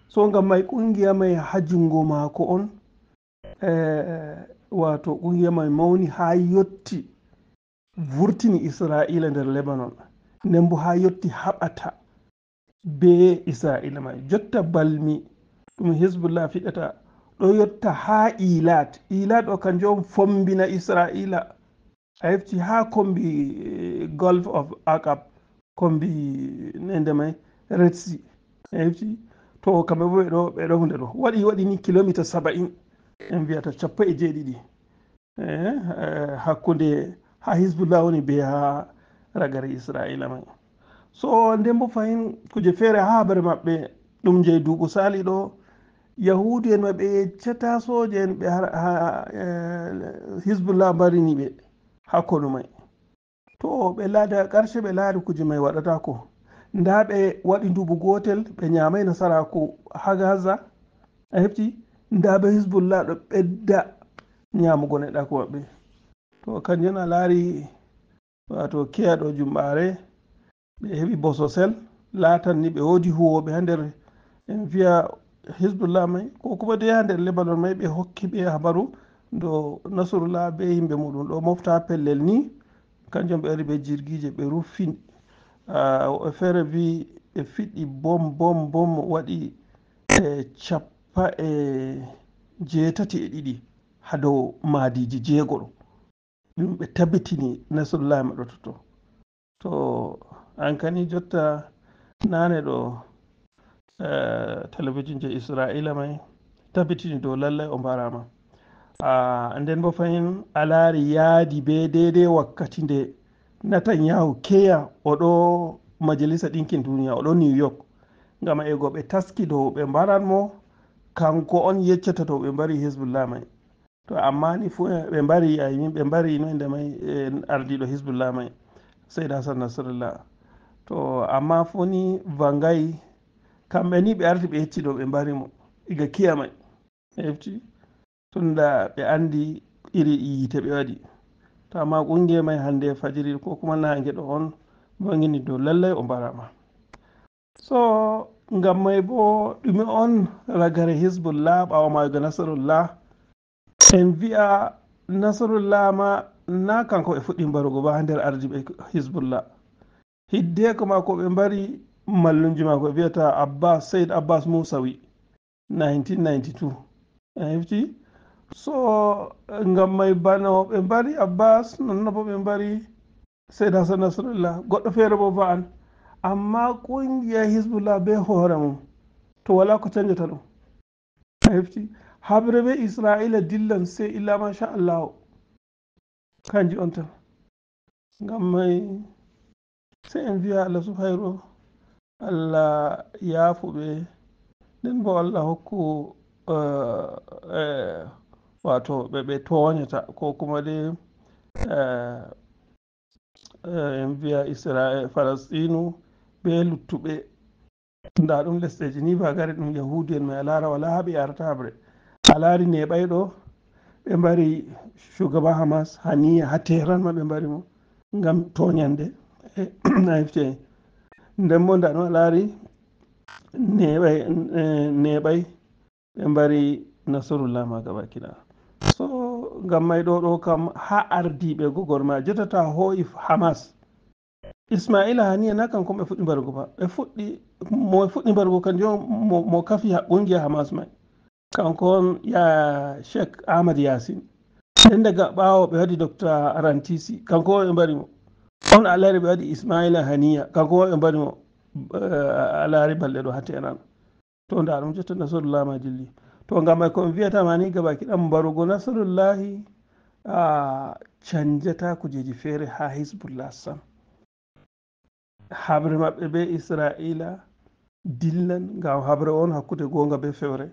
So ngam may ƙungiya may ha jungo maako on wato ƙungiya may mawni ha yotti vurtini israila nder lebanon nden bo ha yotti haɓata be israila may jotta balmi ɗum hizbullah fiɗata ɗo yotta ha ilat o kanjum fombina israila a hefti ha kombi gulf of aqab kombi nende may red sea a hefti. To kamɓe bo ɓeɗo hunde ɗo waɗi ni kilomita 70 en wiyata 17 hakkunde ha hizbullah woni be ha ragare israila may. So nden bo fayin kuje feere ha habre maɓɓe ɗum je duuɓu sali ɗo yahudu en maɓe yeccata soje en ɓe hizbullah mbarini ɓe ha konu may. To ɓe laada ƙarshe ɓe laari kuje may waɗata ko nda ɓe waɗi nduɓu gotel ɓe nyamai nasaraku ha gaza a hefti nda ɓe hizbullah ɗo ɓedda nyamugo neɗɗako maɓɓe. To kanjum a laari wato keyaɗo jumɓare ɓe heɓi bososel laatan ni ɓe woodi huwoɓe ha nder en wiya hizbullah may ko kuma de ha nder lebanon may ɓe hokki ɓe habaru do nasrullah be yimɓe muɗum ɗo mofta pellel ni kanjum ɓe wari ɓe jirgije ɓe ruffin woɓɓe feere wi ɓe fiɗɗi bom waɗi 82 ha dow maadiji 6 ɗo ɗum ɓe tabbitini nasrullah maɗo toto. To an kani jotta nane ɗo talabijin je israila may tabbitini dow lallay o mbarama nden bo fayin a laari yaadi be deidai wakkati nde Netanyahu keya oɗo majalisa ɗinkin duniya oɗo New York ngam ego ɓe taski dow ɓe mbaran mo kanko on yeccata dow ɓe mbari hizbullah may. To amma ni fu ɓe mbari ɓe mbari no inde may ardiɗo hizbullah may Sayyid Hassan Nasrallah. To amma fu ni vangai kamɓe ni ɓe arti ɓe yecci dow ɓe mbari mo iga kiya may hefti tunda ɓe andi iri yite ɓe waɗi. To amma ƙungiya may hande fajiri ko kuma nange ɗo on bangini dow lallay o mbarama. So ngam may bo ɗume on ragare hizbullah ɓawo mayugo nasrullah en wi'a nasrullah ma na kanko ɓe fuɗɗi mbarugo ba ha nder ardi ɓe hizbullah hidde ko ma ko ɓe mbari mallumji mako ɓe wiyata Said Abbas Musawi 1992 a hefti. So ngam may bano ɓe mbari Abbas nonno bo ɓe mbari Said Hassan Nasrallah goɗɗo feere bo va'an amma ƙungiya hizbullah be hoore mum to wala ko canjata ɗum a hefti. Habre be israila dillan sai illa masha Allah kanji on tan ngam may sai en wiya Allah subhanahu Allah yaafuɓe nden bo Allah hokku wato ɓe toñata ko kuma dai en wiya falastinu ɓe luttuɓe nda ɗum lesɗeji ni ba gari ɗum yahudi en mai a lara wala haɓe yarata habre a laari neɓayɗo ɓe mbari shugaba hamas haniya ha tehran ma ɓe mbari mo ngam toñande a hefte nden bo nda ɗum a laari neɓay ɓe mbari nasarullah ma gaba kiɗa so ngam may ɗo kam ha ardiɓe gogorma jottata hoyi hamas ismaila haniya na kanko ɓe fuɗɗi mbarugo ba mo fuɗɗi mbarugo kanjum mo kafi ƙungiya hamas mai kanko on ya sheikh ahmad yasin nden daga ɓawo ɓe waɗi docteur arantisi kanko ɓe mbari mo on alari ɓe waɗi ismaila haniya kanko ɓe mbari mo alari balɗe ɗo hateran to nda ɗum jotta nasarullah ma dilli to ngam may komi wiyatama ni gaba kiɗam mbarugo nasarullahi canjata kujeji feere ha hisbullah sam habre maɓɓe be israila dillan ngam habre on hakkude gonga be fewre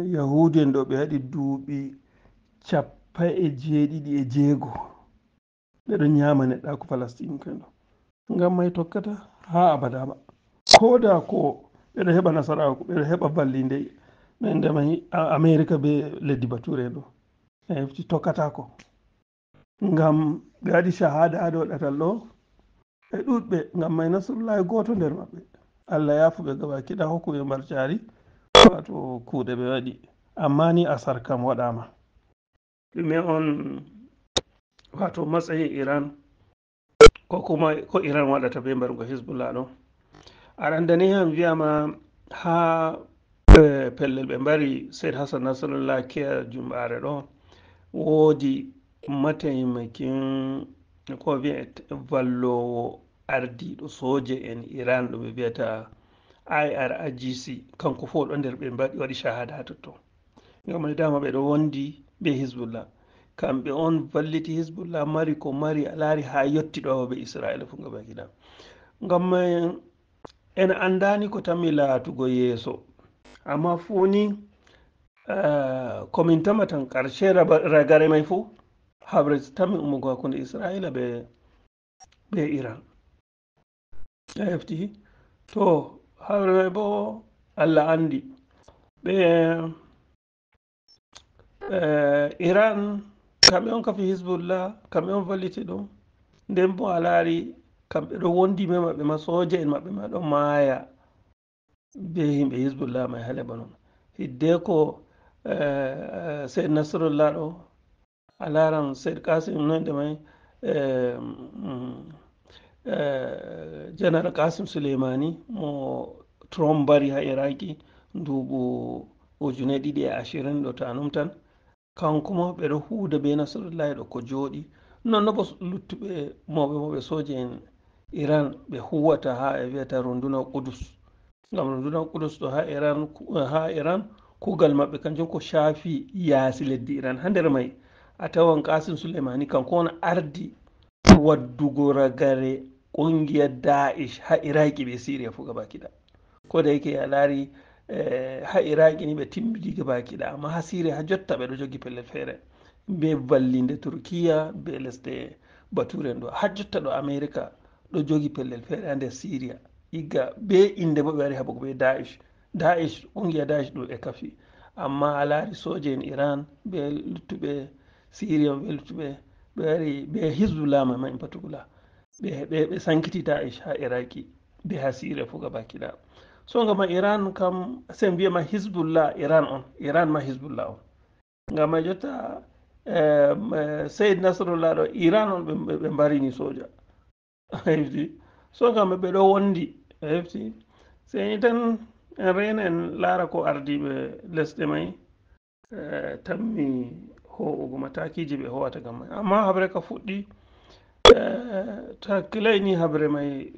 yahudi en ɗo ɓe waɗi duuɓi 56 ɓeɗo ñama neɗɗa ko palestine kenɗo ngam may tokkata ha abada ba koda ko ɓeɗo heɓa nasaraku ɓeɗo heɓa ballinde ndemay america be leddi bature ɗo e hefti tokkatako ngam ɓe waɗi shahada ha ɗo ɗatal ɗo ɓe ɗuɗɓe ngam may nasrullahi goto nder maɓɓe allah yafuɓe gaba kiɗa hokkuɓe mbar cari wato kuuɗe ɓe waɗi amma ni asar kam waɗama ɗume on wato matsayi iran ko kuma ko iran waɗata be mbarugo hisbullah ɗo aɗandani han wiyama ha pellel ɓe mbari said hassan nasrallah keya jumɓare ɗo woodi mataimakin ko wiye vallowo ardiɗo soje en iran ɗo ɓe wiyata irgc kanko fo ɗo nder ɓe waɗi shahada ha totton ngam mai dama ɓe ɗo wondi be hisbullah kamɓe on valliti hisbullah mari ko mari a laari ha yetti ɗo be israila fu gaba kiɗa ngam mai en andani ko tanmi laatugo yeeso amma funi komin tamatan karshe ragare mai fu habre tanmi ummugo hakkunde israila be iran a hefti to habre mai bo allah andi ɓe iran kamɓe on kafi hisbullah kamɓe on valliti ɗum nden bo a laari kamɓe ɗo wondi be maɓɓe ma soja en maɓɓe ma ɗo maaya be yimɓe hisbullah mai ha lebanon hidde ko said nasrullah ɗo a laran said kasim nonde mai general kasim suleimani mo trump mbari ha iraki nduɓu 2020 ɗo ta numtan kankuma ɓeɗo huuda be nasrullahi ɗo ko jooɗi nonno bo luttuɓe moɓe soje en iran ɓe huwata ha e wiyata runduna kudus ngam runduna kudus ɗo ha iran kugal maɓɓe kanjum ko shaafi yaasi leddi iran ha nder mai a tawan kasim suleimani kanko on ardi waddugo ragare ƙungiya daish ha iraki ɓe syria fu gaba kiɗa ko da yake a laari ha iraki ni ɓe timmidi gaba kiɗa amma ha syria ha jotta ɓeɗo jogi pellel feere be vallinde turkiya be lesɗe baturen ɗo ha jotta ɗo america ɗo jogi pellel feere ha nder syria igga be inde bo ɓe wari haɓugo be daish ƙungiya daish ɗo e kafi amma a laari soje en iran be luttuɓe syria be luttuɓe ɓe wari be hisbullah ma in particular ɓe sankiti daish ha iraki be ha syria fu gaba kiɗa so ngama iran kam sen mbiyama hisbullah iran ma hisbullah on ngam a jotta said nasrullah ɗo iran on ɓe mbarini soja hefti so ngam ɓe ɗo wondi hefti seni tan en rena en laara ko ardiɓe lesɗe mai tanmi ho'ugo matakiji ɓe howata gam mai amma habre ka fuɗɗi to hakkilai ni habre mai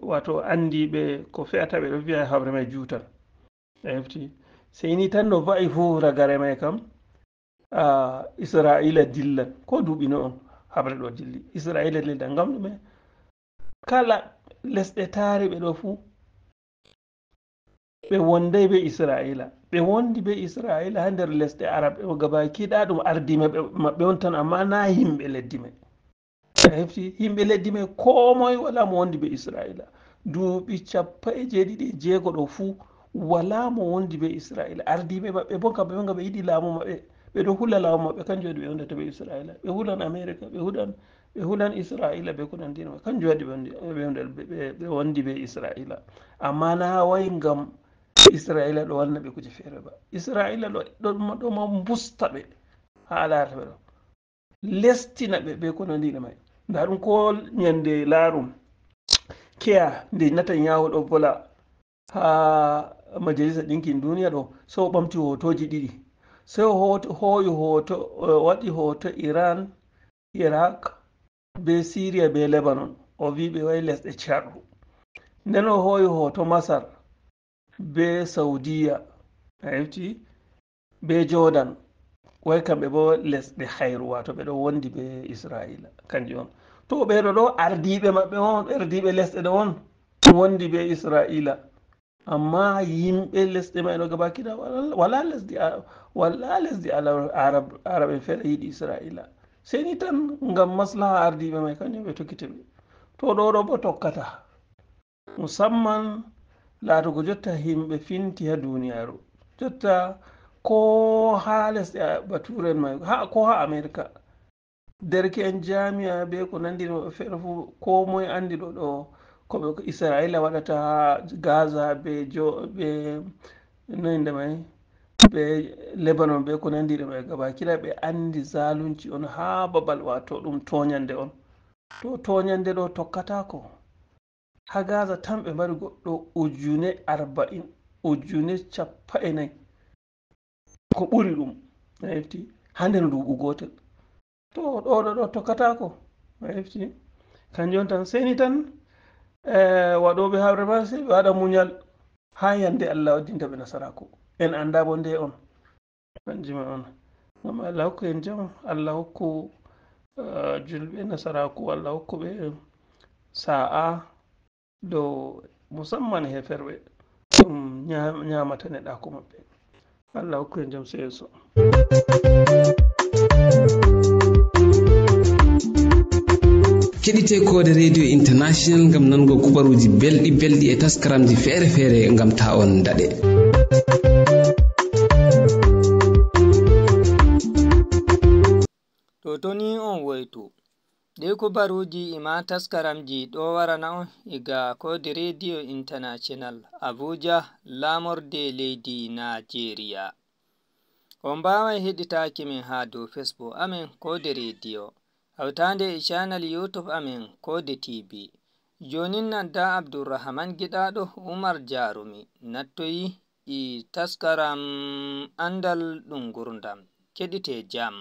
wato andiɓe ko fe'ata ɓe ɗo wiya habre mai juutan a hefti seni tan no va'i fu ragare mai kam israila dillan ko duuɓi no on habre ɗo dilli israila dillan ngam ɗume kala lesɗe taari ɓe ɗo fu ɓe wondai be israila ɓe wondi be israila ha nder lesɗe arab o gabaki ɗa ɗum ardime maɓɓe on tan amma na yimɓe leddi mai a hefti yimɓe leddi mai ko moye wala mo wondi be israila duuɓi 17 ɗo fuu wala mo wondi be israila ardiɓe maɓɓe bo kamɓe ɓe yiɗi laamu maɓɓe ɓeɗo hula laamu maɓɓe kanjum waɗi ɓe wondata be israila ɓe hulan america ɓe hulan israila be ko nandino kanjum waɗi ɓe wondi be israila amma na way ngam israila ɗo wanna ɓe kuje feere ba israila ɗoma busta ɓe ha larata ɓe ɗo lestina ɓe be ko nandino mai nda ɗum ko ñande laarum keya nde Netanyahu ɗo vola ha majalisa ɗinkin duniya ɗo so o ɓamti hotoji ɗiɗi sai o hooyi hoto waɗi hoto Iran, Iraq be Syria be Lebanon o wi ɓe wayi lesɗe carɗu nden o hooyi hoto Masar be Saudiya a hefti be Jordan way kamɓe bo lesɗe hayru wato ɓeɗo wondi be Israila kanjum on to ɓeɗo ɗo ardiɓe maɓɓe on ardiɓe lesɗe ɗo on wondi be Israila amma yimɓe lesɗe may ɗo gaba kiɗa wala lesdi arab en feere yiɗi Israila seni tan ngam maslaha ardiɓe may kanjum ɓe tokkite ɓe to ɗo bo tokkata musamman laatugo jotta yimɓe finti ha duniyaru jotta ko ha lesɗe baturen may ko ha America derke en jami'a be ko nandino feere fu ko moye andi ɗo ko Israila waɗata ha Gaza be noyinde may be Lebanon be ko nandino may gaba kila ɓe andi zalunci on ha babal wato ɗum toñande on to toñande ɗo tokkatako ha Gaza tan ɓe mari goɗɗo 40,000 40,000 ko ɓuri ɗum a hefti ha nder nduɓu gotel to ɗo tokkatako a hefti kanjum tan seni tan waɗoɓe habre ma sei ɓe waɗa muñal ha yande Allah waddinta ɓe nasaraku en anda bo nde on kanjum on ngam Allah hokku en jam Allah hokku julɓe nasaraku Allah hokku ɓe sa'a dow musamman heferɓe ɗum ñamata neɗako maɓɓe Allah hokku en jam seeso keɗite kode radio international gam nango kubaruji belɗi e taskaramji feere gam ta on daɗe to toni on woytu ɗe kubaruji ima taskaramji ɗo warana on iga kode radio international abuja lamorde leydi nigeria on mbawai heɗitaki min ha dow facebook amin kode radio hawtande e channel youtube amin kode tv jonin nanta abdourahman giɗaɗo umar jarumi nattoyi e taskaram andal ɗum gurdam keɗite jam.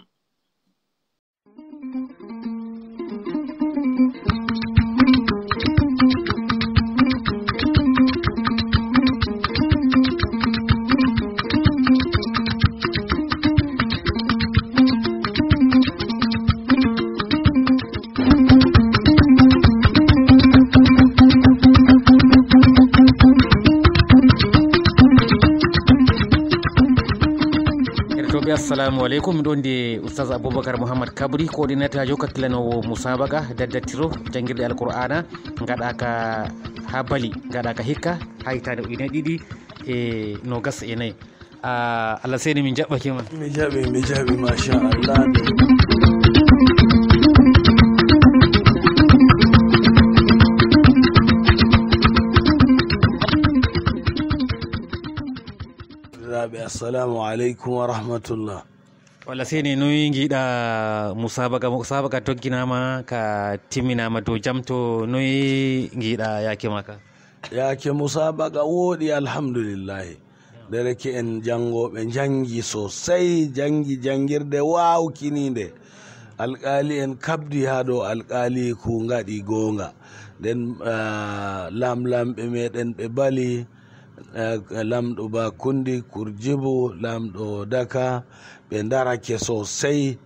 assalamu aleykum miɗo ndi oustaz aboubacar mouhamad kabri coordinateur jo kakkilanowo mousabaga daddattiro jangguirɗe alqur'ana gaɗaka ha bali gaɗaka hikka ha hitande ujune 2024 Allah seni min jaɓɓakima mi jaɓi machallah assalamu aleykum wa rahmatullah walla seni noyi giiɗa musabaga togginama ka timminama dow jaam to noyi giiɗa yake maka yake musabaga woɗi alhamdulillahi dereke en jangoɓe jangi sosai jangirde wawkinide alkali en kabdi ha dow alkali ku gaɗi gonga nden lamlamɓe meɗen ɓe bali lamɗo Bakundi Kurjibu lamɗo Daka ɓe darake sosai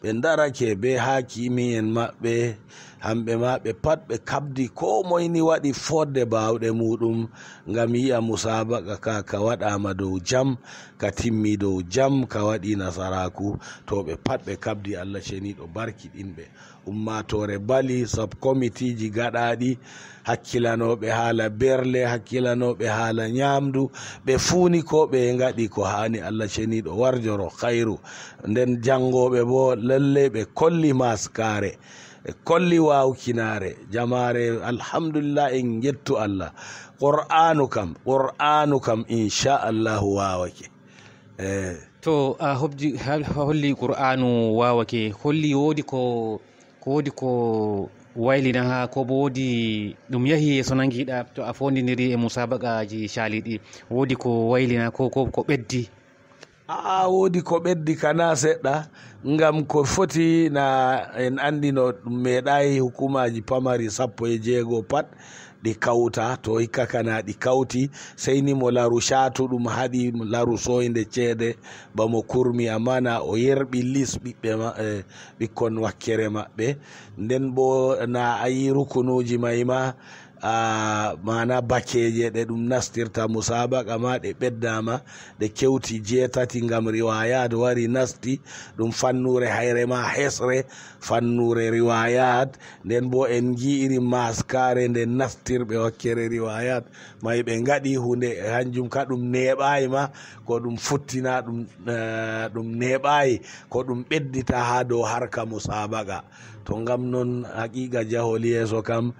ɓe darake be hakimi en maɓɓe hamɓe ma ɓe pat ɓe kabdi ko moyni waɗi fodde bawɗe muɗum ngam yi'a musabaka ka waɗama dow jam ka timmi dow jam ka waɗi nasaraku to ɓe pat ɓe kabdi Allah ceniɗo barkiɗinɓe ummatore bali subcommittee ji gaɗaɗi hakkilanoɓe haala berle hakkilanoɓe haala ñamdu ɓe fuuni ko ɓe gaɗi ko hani Allah ceniɗo warjoro khairu nden jangoɓe bo lalle ɓe kolli maskare ɓe kolli wawkinare jamare alhamdulillah en jettu Allah qur'anu kam inchallahu wawake to a holli qur'anu wawake holli wodi ko waylina ha ko bo wodi ɗum yahi yeso nangiɗa to a fondidiri e musabaqaji shaliɗi wodi ko waylina ko ɓeddi wodi ko ɓeddi kana seɗɗa ngam ko foti na en andino ɗum meeɗayi hukumaji pamari 16 pat ɗi kawta to hikka kana ɗi kawti seyni mo laru shatuɗum haɗi laru soyde ceede bamo kurmi amana o yerɓi lis ɓikkon wakkere maɓɓe nden bo na ayi rukunuji mayma mana bakeje ɗe ɗum nastirta musabaka ma ɗe ɓeddama ɗe kewti 7 ngam riwayat wari nasti ɗum fannure hayre ma hesre fannure riwayat nden bo en jiiri maskare nde nastirɓe wakkere riwayat may ɓe gaɗi hunde hanjum ka ɗum neɓayi ma ko ɗum futtina ɗum neɓayi ko ɗum ɓeddita ha dow harka musabaka to ngam noon haqiqa jahol yeeso kam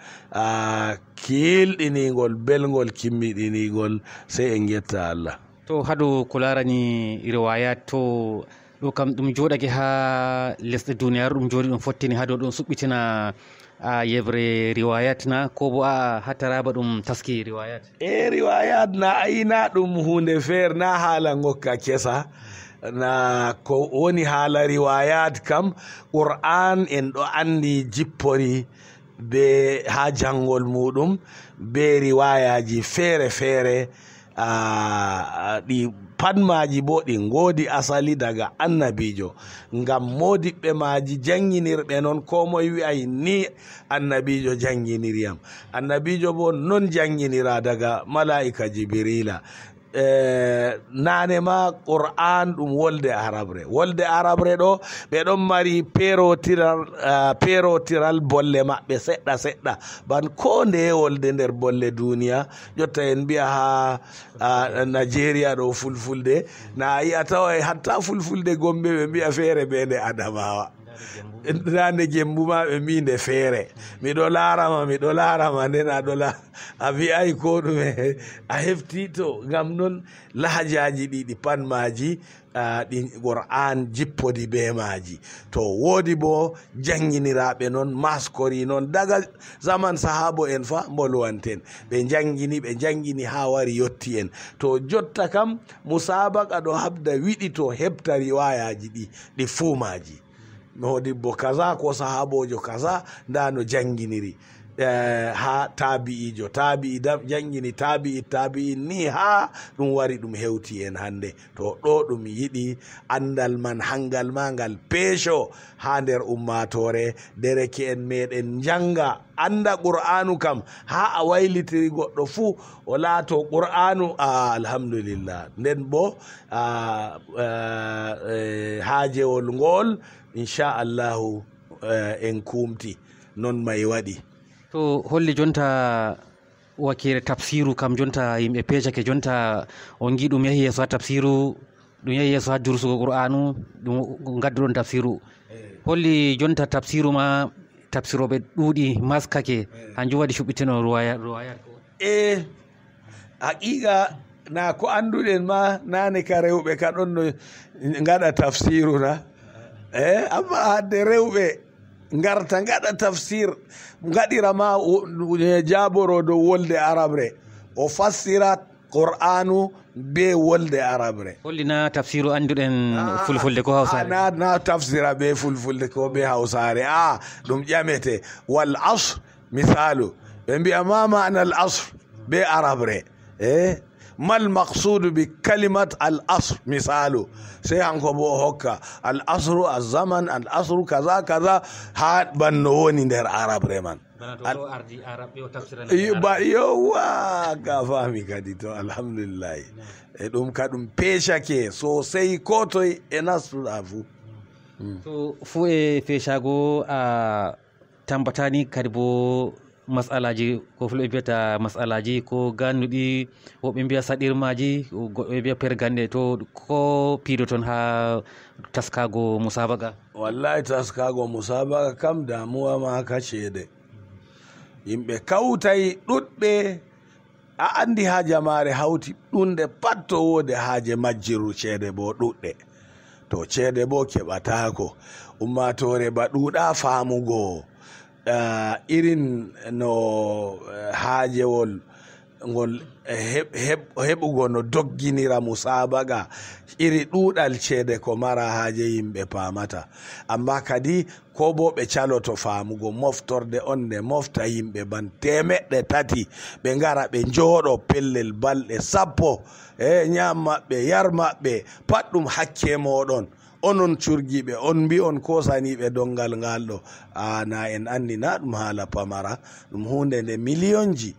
kilɗinigol belgol kimmiɗinigol sey en getta Allah to haɗo ko larani riwayat to ɗo kam ɗum joɗake ha lesɗe duniyaru ɗum jooɗi ɗum fottini haɗo ɗum suɓɓitina yebre riwayat na ko bo ha taraba ɗum taski riwayat riwayat na ayina ɗum hunde feere na haala gokka kesa na ko woni haala riwayat kam qur'an en ɗo andi jippori be ha jangol muɗum be riwayaji feere feere ɗi patmaji bo ɗi ngodi asali daga annabijo ngam modiɓɓe maji janginirɓe noon ko moye wi'ay ni annabijo janginiriyam annabijo bo non janginira daga malaika jibrila nane ma qur'an ɗum wolde arabre ɗo ɓe ɗon mari perotiral bolle maɓɓe seɗɗa seɗɗa ban ko nde wolde nder bolle duniya jotta en mbiya ha nigeria ɗo fulfulde na yi'a tawa hatta fulfulde gombe ɓe mbiya feere be nde adamawa nande gembu ma ɓe mbi nde feere miɗo larama nden a wi'ay ko ɗume a hefti to ngam noon lahajaji ɗiɗi pat maji ɗi qur'an jippodi be maji to woodi bo janginiraɓe noon maskori noon daga zaman sahabo en fa bolwanten ɓe jangini ha wari yotti en to jotta kam musabaka ɗo habda wiɗi to heɓta riwayaji ɗi fuu maji modibbo kaza ko sahabojo kaza nda no janginiri ha tabi'ijo jangini tabi'i ni ha ɗum wari ɗum hewti en hande to ɗo ɗum yiɗi andal man hangal ma ngal peeso ha nder ummatore dereke en meɗen janga anda qur'anu kam ha a waylitiri goɗɗo fuu o laato qur'anu alhamdulillah nden bo haajewol ngol inchallahu en kumti non may waɗi to holli jonta wakere tafsiru kam jonta yimɓe peecake jonta on gi ɗum yahi yeeso ha tafsiru ɗum yahi yeeso ha dursugo qur'anu ɗum gadduɗon tafsiru holli jonta tafsiru ma tafsiroɓe ɗuuɗi maskake hanjum waɗi cuɓɓitino riwayat haqiqa na ko anduɗen ma nane ka rewɓe ka ɗon no gaɗa tafsiru na amma hadde rewɓe garta gaɗa tafsir gaɗirama jaboro dow wolde arabre o fassira qur'anu be wolde arabre holli na tafsiru anduɗen fulfulde ko hawsare na tafsira be fulfulde ko be hawsare ɗum ƴamete wal asr misalu ɓe mbiya ma ma'na al asr be arabre mal maqsudu bi kalimat al asr misalu sai hanko bo hokka al asru az zaman al asru kaza kaza ha banno woni nder arab reman ba yowa ka fami kadi to alhamdulillah e ɗum kaɗum peeshake sosai ko toye e nastuɗa fuu to fuu e feeshago a tambatani kadi bo masalaji ko fulɓe mbiyata masalaji ko ganduɗi woɓe mbiya saɗirmaji goɓɓe mbiya pergande to ko piido toon ha taskago musabaga wallahi taskago musabaga kam damuwa ma ka ceede yimɓe kawtay ɗuɗɓe a andi ha jamare hawti ɗunde pat to wode haaje majjiru ceede bo ɗuɗɗe to ceede bo keɓatako ummatore ba ɗuuɗa faamugo irin no haajewol ngol heɓugo no dogginira musabaga iri ɗuuɗal ceede ko mara haaje yimɓe paamata amma kadi ko bo ɓe caloto faamugo moftorde on nde mofta yimɓe ban 300 ɓe ngara ɓe njooɗo pellel balɗe 10 e ñaam maɓɓe yar maɓɓe pat ɗum hakke moɗon onon curgiɓe on mbi on kosaniɓe dongal ngal ɗo na en andi na ɗum haala pamara ɗum hunde nde millionji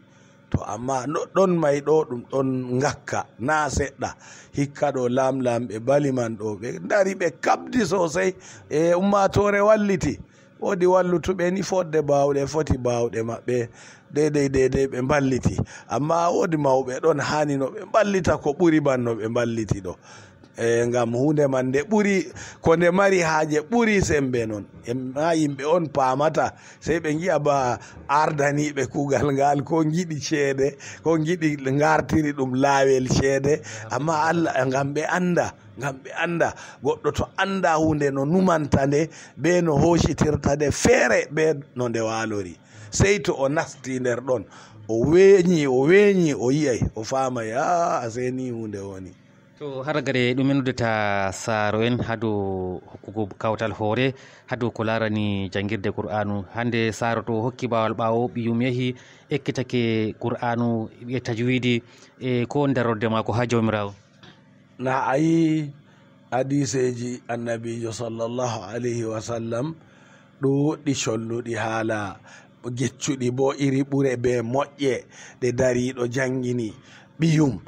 to amma ɗon may ɗo ɗum ɗon ngakka na seɗɗa hikka ɗo lamlamɓe baliman ɗo ɓe dari ɓe kabdi sosai e ummatore walliti woodi wallutuɓe ni fodde bawɗe foti bawɗe maɓɓe deydey ɓe balliti amma woodi mawɓe ɗon hani no ɓe ballita ko ɓuri banno ɓe balliti ɗo ngam hunde man nde ɓuri ko nde mari haaje ɓuri sembe noon ma yimɓe on paamata sey ɓe gi'a ba ardaniɓe kugal ngal ko giɗi ceede ko giɗi gartiri ɗum laawel ceede amma Allah ngam ɓe anda goɗɗo to anda hunde no numanta nde be no hositirta nde feere be no nde walori sey to o nasti nder ɗon o weeñi o yiyay o faamay aseni hunde woni to haragare ɗum menudeta saaro en ha dow hokkugo kawtal hoore ha dow ko larani janguirde qur'anu hande saaro to hokki bawal ɓawo ɓiyum yeehi ekkitake qur'anu e tajwidi e ko darorde mako ha jawmirawo na ayi hadiseji annabijo sallllahu alayhi wa sallam ɗuɗɗi colluɗi haala geccuɗi bo iri ɓure be moƴƴe ɗe dariɗo jangini ɓiyum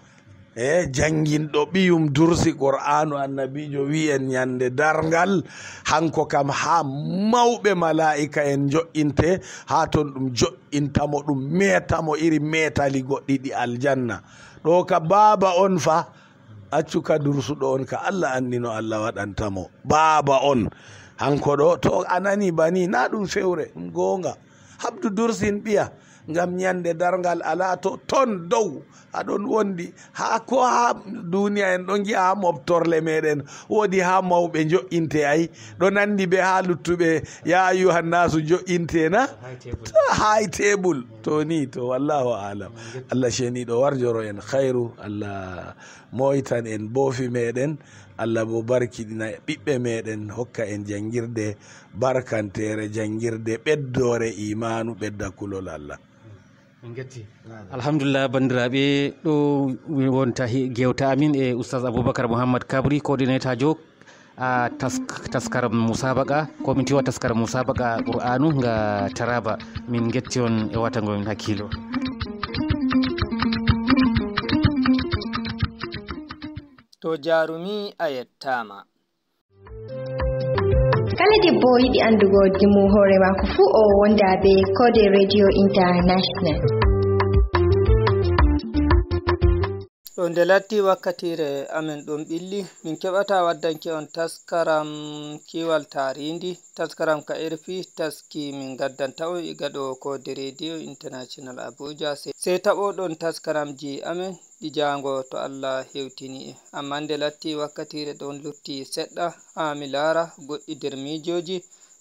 janginɗo ɓiyum dursi qur'anu annabijo wi en ñande dargal hanko kam ha mawɓe malaika en jo'inte ha ton ɗum jo'intamo ɗum metamo iri metali goɗɗiɗi aljanna ɗo ka baaba on fa accuka dursuɗo on ka Allah andino Allah waɗantamo baaba on hanko ɗo to anani bani na ɗum fewre ɗum gonga habdu dursin ɓiya ngam ñande dargal ala to ton dow aɗon wondi ha ko ha duniya en ɗon gi'a ha moftorle meɗen woodi ha mawɓe jo'inte ay ɗo nandi be ha luttuɓe ya ayyuhannasu jo'inte na hay tebul to ni to wallahu alam Allah ceniɗo warjoro en khairu Allah moytan en boofi meɗen Allah bo barkiɗina ɓiɓɓe meɗen hokka en jangirde barkantere jangirde ɓeddore imanu ɓedda kulol Allah alhamdulillah bandiraɓe ɗo wonta gewta amin e oustaz aboubacar mouhammad kabri coordinateur jo a taskara musabaqa komin tiwa taskara musabaqa qur'anu nga taraba min getti on e watango min hakkilo to jarumi a yettama kala debbo yiɗi andugo dimu hoore mako fuu o wonda be Code Radio International. ɗo nde latti wakkatire amen ɗum ɓilli min keɓata waddanke on taskaram kiwal tarindi taskaram ka irfi taski min gaddanta on iga ɗo Code Radio International Abuja sei taɓoɗon taskaramji amen ɗi jango to Allah hewtini amma nde latti wakkatire ɗon lutti seɗɗa ha mi lara goɗɗi nder mijoji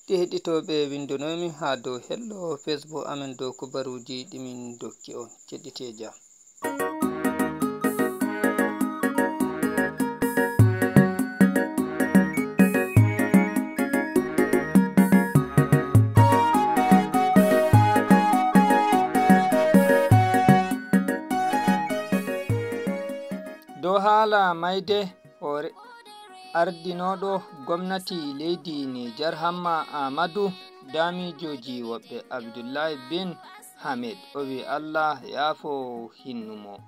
ɗi heɗitoɓe windonomi ha dow hello Facebook amen dow kubaruji ɗimin dokki on keɗiteja. mayde hore ardinoɗo gomnati leydi Nijar Hamma Amadou damijoji woɓɓe Abdullahi bin Hamed o wi Allah yaafo hinnumo.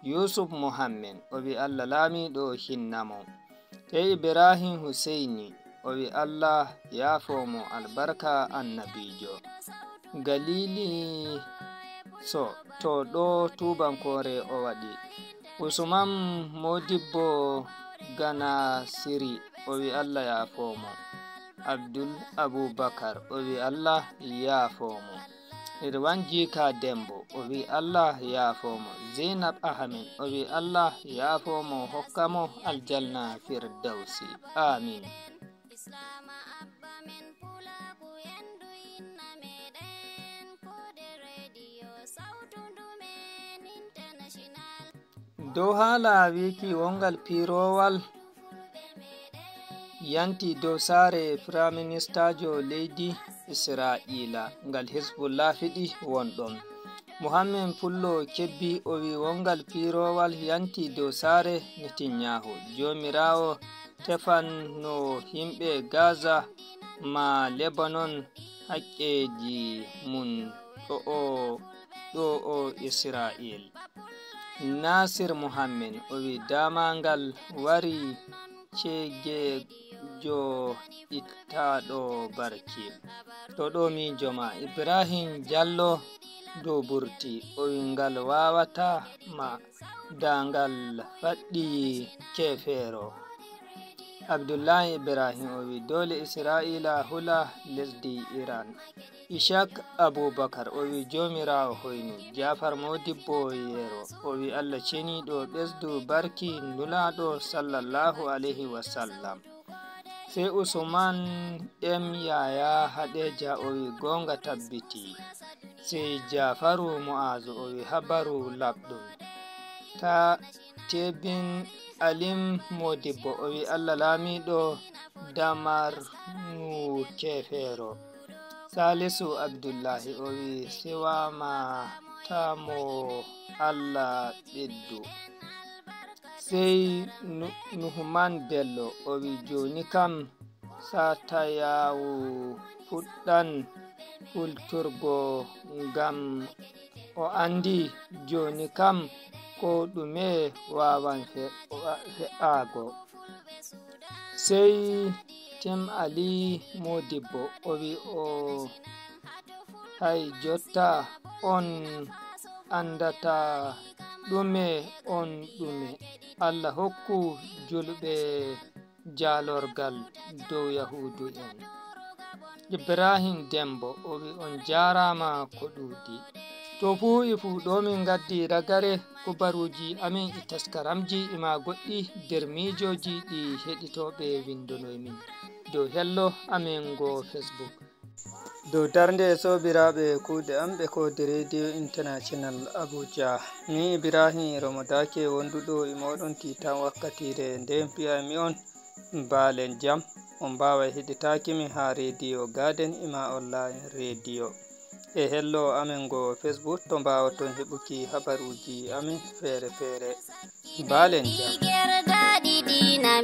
Yusuf Mohammed o wi Allah laamiɗo hinnamo. te Ibrahim Husseini o wi Allah yaafomo albarka annabijo. Galili so to ɗo tubankore o waɗi. Usman Modibbo Gana Siri o wi Allah yaafomo. Abdul Abubakar o wi Allah yaafomo. Irwan Jika Dembo o wi Allah yaafomo. Zainab Ahmed o wi Allah yaafomo hokkamo aljanna firdausi. Amin. Dow haala wiki wongal pirowal yanti dow saare firaministajo leydi Israila ngal Hezbollah fiɗi wonɗon. Mohammed Pullo Kebbi o wi wongal pirowal yanti dow saare Netanyahu. Jomirawo tefan no himɓe Gaza ma Lebanon haqqeji mun ɗo o Israel. Nasir Mohammed o wi damangal wari cegejo ittaɗo barki to ɗo mijoma. Ibrahim Diallo dow burti o wi ngal wawata ma dangal faɗɗi kefero. Abdullahi Ibrahim o wi dole Israila hula lesdi Iran. Ishak Abubakar o wi jomirawo hoynu. Jafar Modibbo Yero o wi Allah ceniɗo ɓesdu barki nulaɗo sallallahu alaihi wasallam. Sai Usman M Yaya Hadeja o wi gonga tabbiti. Sai Jafaru Mu'azu o wi habaru labɗum. Ta Tebin Alim Modibbo o wi Allah laamiɗo damar nu kefero. Salisu Abdullahi o wi sewama tamo Allah ɓeddu. Sai Nuhman Bello o wi joni kam satayawu fuɗɗan hulturgo ngam o andi joni kam ko ɗume wawan fe'ago. Sai Tim Ali Modibbo o wi o hay jotta on andata ɗume on ɗume. Allah hokku julɓe jalorgal dow yahudu en. Ibrahim Dembo o wi on jarama ko ɗuɗi. To fuu e fuɗo min gaddi ragare kubaruji amin e taskaramji ima goɗɗi nder mijoji ɗi heɗitoɓe windonoymin dow hello amin go Facebook. Dow darnde sobiraɓe kuuɗe am ɓe kode radio international Abuja. Min Ibrahim Ramadake wonduɗo e moɗon titan wakkatire nde mbiyami on mbalen jam. On mbawa heɗitakimi ha radio Garden ima online radio e hello amin go Facebook to mbawaton heɓuki habaruji amin fere fere. Mbalen jam.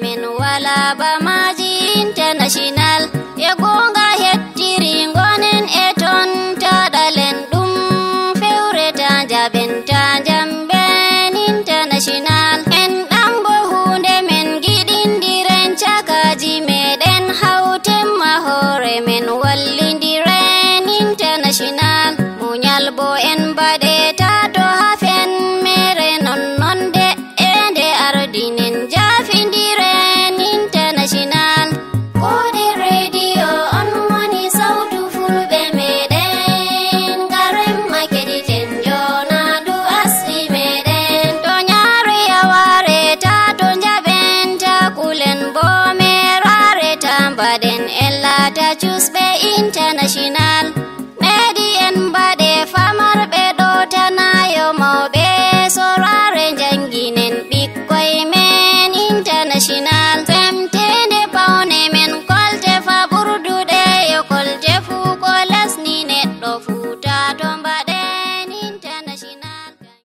Min wala bamaji international e gonga hettiri gonen e ton taɗalen ɗum fewreta jabenta jamben international en ɗan bo hunde men giɗindiren cakaji meɗen hautemma hore men wallindiren international munyal bo en baɗeta to hafen mere nonnonde e nde ardinen jafindiren international. Kode radio on woni sautu fulɓe meɗen garem makediten jona du asli meɗen to nyare yawareta to jaɓenta kulen bo merareta mbaɗen ellata cusɓe international.